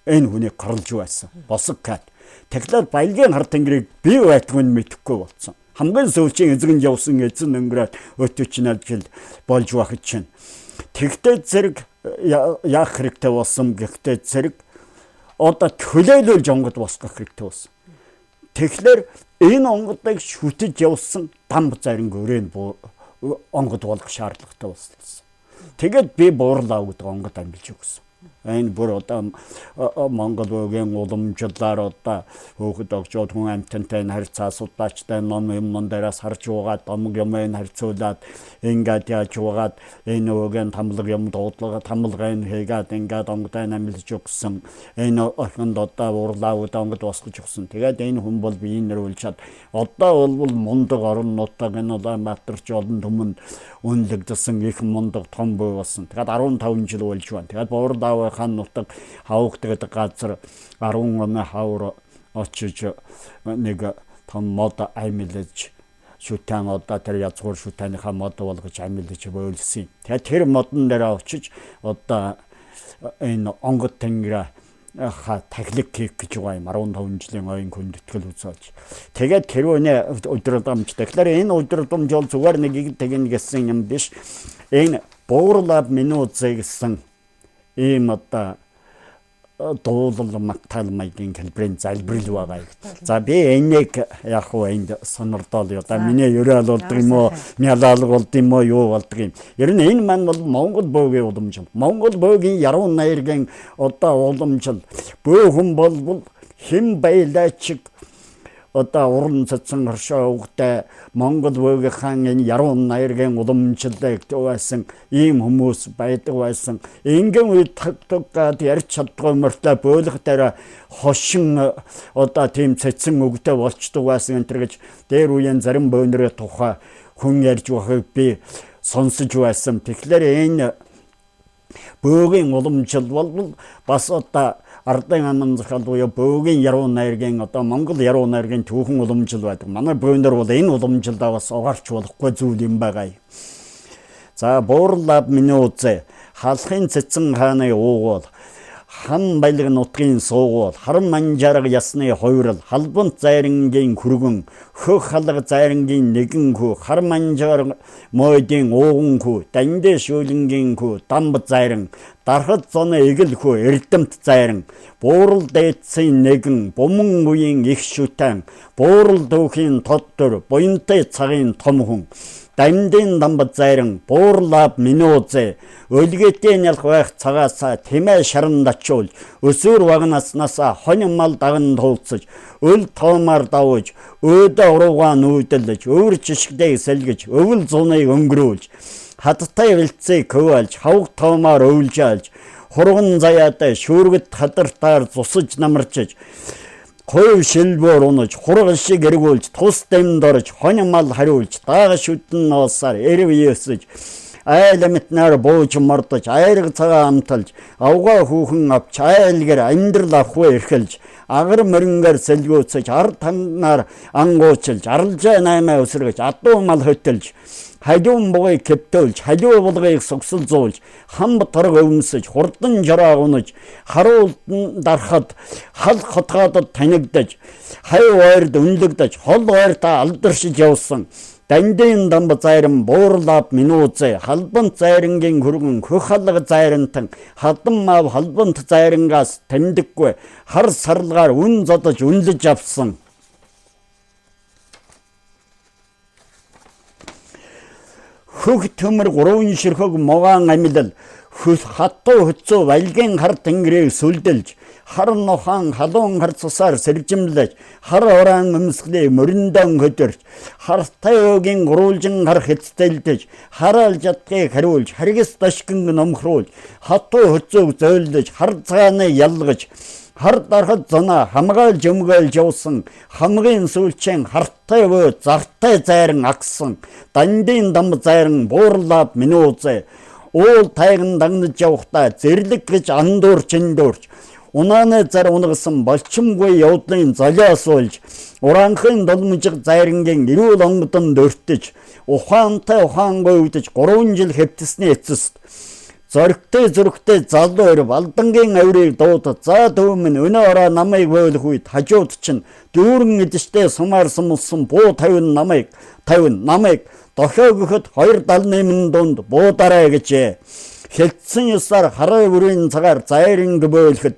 энэ хүнийг хорлж байсан. Босог кат. Тэгэхээр баялагын хар тэнгэрийг би байтгүй мэдэхгүй болсон. Хамгийн сүүлчийн эзэгэнд явсан эзэн өнгөрөөд өтөчнөд жил болж байх чинь. Тэгтээ зэрэг яах хэрэгтэй болсон гэхдээ зэрэг одоо төлөөлөл жонгод босгох хэрэгтэй болсон. Тэгэхээр энэ онгодыг шүтэж явсан дам заринг өрөөнд онгод болгох шаардлагатай болсон. Тэгээд би буурлаа гэдэг онгод амжилж өгсөн. Энэ бүр одоо Монгол үеийн уламжлалаар одоо хөөхд огжоод хүн амьтантай харьцаа судлаачтай ном юмн дээрээс харж угаад домог юмын харьцуулаад ингээд яаж угаад энэ үеийн тамлаг юм дуудлага тамлагын хийгээд ингээд онгодоо амжилж өгсөн. Энэ орхинд одоо буурлаа гэдэг онгод босгож өгсөн. Тэгээд энэ хүн бол биеийнээр үлчаад одоо бол мундаг орон нутаг энэ Улаанбаатарч олон түмэнд үнэлэгдсэн их мундаг том бой болсон. Тэгээд 15 жил болж байна. Тэгээд буурлаа хан нутаг хавхдаг газар 10 он хавар очиж нэг том мод аймилж шүтэн одоо тэр язгуур шүтэнийг мод болгож аймилж бөөлсөн. Тэгээд тэр модон дээр очиж одоо энэ онгод тэнгэр тахлыг хийх гэж байгаа юм 15 жилийн ойн хүнд итгэл үзүүлж. Тэгээд тэр өнөө өдрөдмж. Тэгэхээр энэ өдрөдмж бол зүгээр нэг тэгнэ гэсэн юм биш. Энэ буурлаад минутыг гэсэн ийм одоо дуулал магтаал маягийн хэлбэрийн залбирал байгаа. За би энийг яг хөө энд сонирдол одоо миний ерөөл болдог юм уу, мялалг болд юм уу, юу болдог юм. Ер нь энэ маань бол Монгол бөөгийн уламжлал. Монгол бөөгийн яруу найргийн одоо уламжлал. Бөө хүн бол хэн байлаач одоо уран цацсан хоршоо өгтэй Монгол бөөгийн энэ яруу найргийн уламжлалыг төвөөсөн ийм хүмүүс байдаг байсан. Ингийн үед тагтаггаад ярьж чаддгүй мөртлөө бөөлөх дээр хошин одоо тийм цэцэн өгтэй болчдөг байсан энэ гэж дээр үеийн зарим бөөнөрөө тухай хүн ярьж байгааг би сонсож байсан. Тэгэхээр энэ бөөгийн уламжлал бол бас одоо ардын аман захал буюу бөөгийн яруу найргийн одоо Монгол яруу найргийн түүхэн уламжлал байдаг. Манай бөөнөр бол энэ уламжлалаа бас угаарч болохгүй зүйл юм байгаа. За буурлаад минутэ халахын цэцэн хааны уугуул хан баялаг нутгийн суугуул харан манжарга ясны хувирал халбант зайрангийн хүргэн хөх халга зайрангийн нэгэн хүү хар манжар мойдын ууган хүү дандэ шүүлэнгийн хүү дамб зайран дархад зоны эгэл хүү эрдэмт зайран буурал дээдсийн нэгэн буман үеийн их шүтэн буурал дүүхийн тоддор буянтай цагийн том хүн дамдын дамб зайран буурлаад минутэ өлгөтэй нялх байх цагаасаа тэмээ шаран дачуул өсөр вагнаснасаа хонь мал даган туулцаж өл тоомаар давж өөдө уруугаа нүүдэлж өвөр жишгдээ сэлгэж өвөл зуныг өнгөрүүлж хаттай вэлцээ көвалж хавг тоомаар өвлжаалж хурган заяатай шүүргэт хадартаар зусаж намарчиж хойв шилбөр унаж хургал шиг эргүүлж тус дэмд орж хонь мал хариулж даага шүтэн ноосаар эрв ёсож айл амтнаар бууж мордож айраг цагаа амталж авгаа хүүхэн авч айлгэр амьдрал авахгүй эрхэлж агар мөрөнгөөр сэлгүүцэж ард танаар ангуучилж аралжаа наймаа өсрөгж адуу мал хөтөлж хажуун бугыг кэптүүлж хажуу булгыг сугсалзуулж хамб торог өвмсөж хурдан жороо унаж харуултан дарахад хал хотгоодод танигдаж хай ойрд үнлэгдэж хол ойртаа алдаршиж явсан дандын дамб зайран буурлаад минутэ халбант зайрангийн хүргэн хөх халга зайрантан хадам мав халбант зайрангаас тамдиггүй хар сарлгаар үн зодож үнлэж авсан хөх төмөр гурван ширхэг могаан амилал хатуу хөцөө валгийн хар тэнгэрийг сүлдэлж хар нохаан халуун хар цусаар сэржимлэж хар ураан өмсгөлийг мөрөндөн хөдөрч хартай өгийн гурулжин хар хэцтэлдэж хараал жадгыг хариулж харгас дашгин номхруулж хатуу хөцөөг зөөлдөж хар цагааны ялгаж Хар дарахад зана хамгаалж өмгөөлж явсан хамгийн сүүлчийн хартай бөө зартай зайран агсан дандын дам зайран буурлаад минуузе уул тайган дагнаж явахдаа зэрлэг гэж андуурч эндуурч унааны зар унгасан болчимгүй явдлын золиос уулж уранхын долмжиг зайрангийн эрүүл онгодон дөртөж ухаантай ухаангүй үдэж 3 жил хэвтсэний эцэст зөрөгтэй залуу өр балдангийн авирыг дуудад за дөөмөн өнөө ороо намайг бойлох үед хажууд чинь дүүрэн эдэжтэй сумаарсан мулсан буу 50 намайг дохиог өгөхөд 270 дунд буудараа гэжээ. Хэлтсэн ёсоор хараа бүрийн цагаар зайрын бойлоход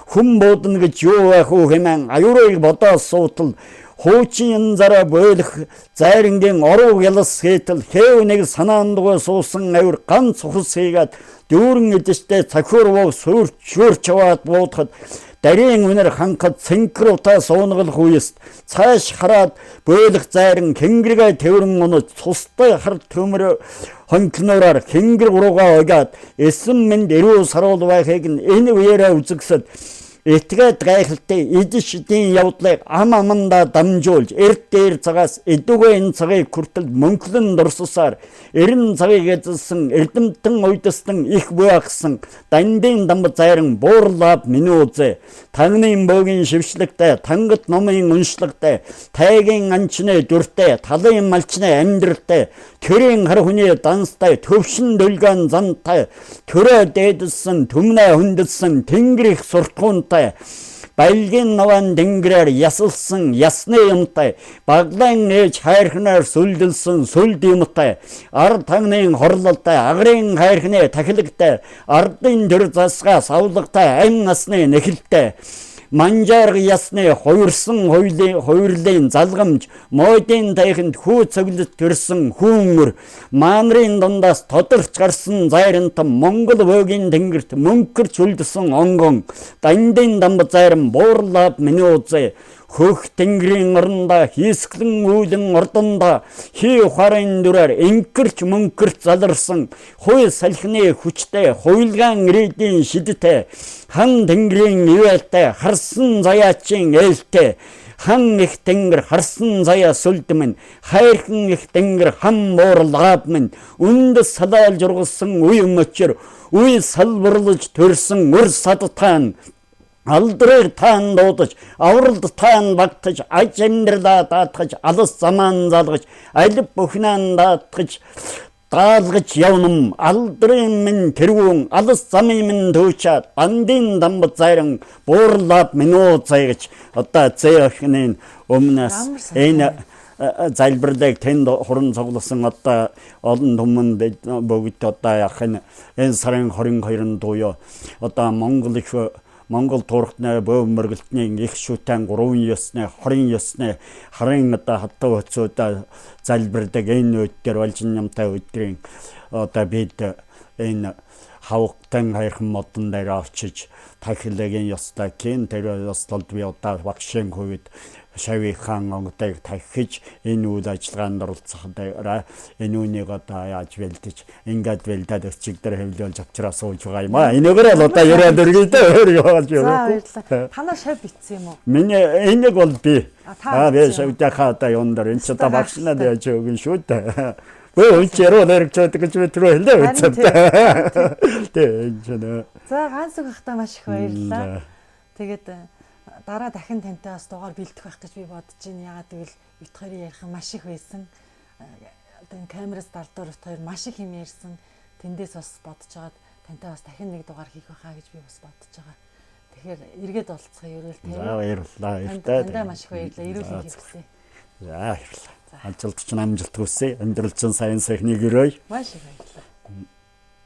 хүн буудна гэж юу байх уу хэмээн аюурыг бодоос суутал хуучин зараа бойлох зайрангийн оруу ялас хэтэл хэв нэг санаандгүй суусан авир ганц ухс хийгээд дүүрэн эдэжтэй цахиурвог шүүрч аваад буудахад дарийн үнэр ханхад синкрутаа суунаглах үест цааш хараад бойлох зайран хэнгэргээ тэврэн унаж цустай хар төмөр хонкнороор хэнгэр уруугаа угаад эсэм мэнд эрүү саруул байхыг энэ үеэрээ үзэгсэд этгээд гайхалтай эдшидийн явдлыг амандаа дамжуулж эрт дээр цагаас эдүгээ энэ цагийг хүртэл мөнхлөн дурсасаар эрен цагийг эзэлсэн эрдэмтэн уйдсан их буягсан дандын дамб зайран буурлаад минуузе тагны бөөгийн шившлэгтэй тангат номын уншлагтай тайгийн анчны дүртэй талын малчны амьдралтай төрийн хар хүний данстай төвшин дөлгөн зантай төрөө дээдсэн түмнэ хүндэлсэн тэнгэр их суртахуунтай байлгийн наван дэнгэрээр ясалсан ясны юмтай баглан ээж хайрхнаар сүлдэлсэн сүлд юмтай ард тагнын хорлолтой агрын хайрхны тахилагтай ардын төр засгаа савлагтай ан насны нэхэлтэй манжаар ясны хувирсан хувирлын залгамж модын тайханд хүү цоглож төрсөн хүүнгөр маанрын дундаас тодорч гарсан зайрантан монгол бөөгийн тэнгэрт мөнхөрч үлдсэн онгон дандын дамб зайран буурлаад минуузе хөх тэнгэрийн орондоо хийсгэлэн үүлэн ордондоо хий ухаарын дүрээр инкэрч мөнкөрч заларсан хуй салхины хүчтэй хуйлгаан ирээдийн шидтэй хан тэнгэрийн ивэлтэй харсан заяачийн ээлтэй хан их тэнгэр харсан заяа сүлдмэн хайрхан их тэнгэр хан буурлаадмэн үнд салаал жургалсан үе мөчөр үе салбарлаж төрсөн үр садтаан алдрыг таан дуудаж авралд таан багтаж аж амьдралаа даатгаж алс заман залгаж алив бүхнэн даатгаж даалгаж явнам алдрын минь тэрүүн алс замын минь дүүчаад бандын дамб зайран буурлаад минууцай гэж одоо зэөхнийн өмнөөс энэ залбирлыг тэнд хорон цугласан одоо олон түмэнд бүгд одоо яг энэ сарын 22-нд буюу одоо Монгол турхны бөө мөргөлтний их шүтэн 3 ёсны 20 ёсны харын одоо хатуу хөцөөд залбирдаг энэ өдөр болж юмтай өдрийн одоо бид энэ хавхтан хайрхан модон дээр очиж тахилагын ёстой кин тэр ёслолд би одоо багшийн хувьд шави хаан онгодыг тахиж энэ үйл ажиллагаанд оролцохоор энэ үнийг одоо яаж бэлдэж ингээд бэлдээд өчигдөр хэвлүүлж авчраа сууж байгаа юм аа. Энэгээр л одоо яриад өргөе дээ өөр яваад яваа. Танаа шав битсэн юм уу? Миний энийг бол би би шавьтай хата ёндар энэ ч одоо багшнаад яаж өгөн шүү дээ. Бөө өнчөрөө нэрчээд гэж мэтрөө хэлээ үцэд. Тэг. За ганц үг хахтаа маш их баярлалаа. Тэгээд дараа дахин тантай бас дугаар бэлдэх байх гэж би бодож байна. Ягаад гэвэл бит хоёрын ярих маш их байсан. Одоо энэ камераас далдуур бит хоёр маш их юм ярьсан. Тэндээс бас бодож байгаад тантай бас дахин нэг дугаар хийх байхаа гэж би бас бодож байгаа. Тэгэхээр эргээд олцгоё ерөөл тийм. За баярлалаа. Тантай маш их баярлалаа. Эрүүл хийхээ. За баярлалаа. Ажилтч амжилт хүсье. Амьдрал чинь сайн сайхныг өрөөе. Маш их баярлалаа.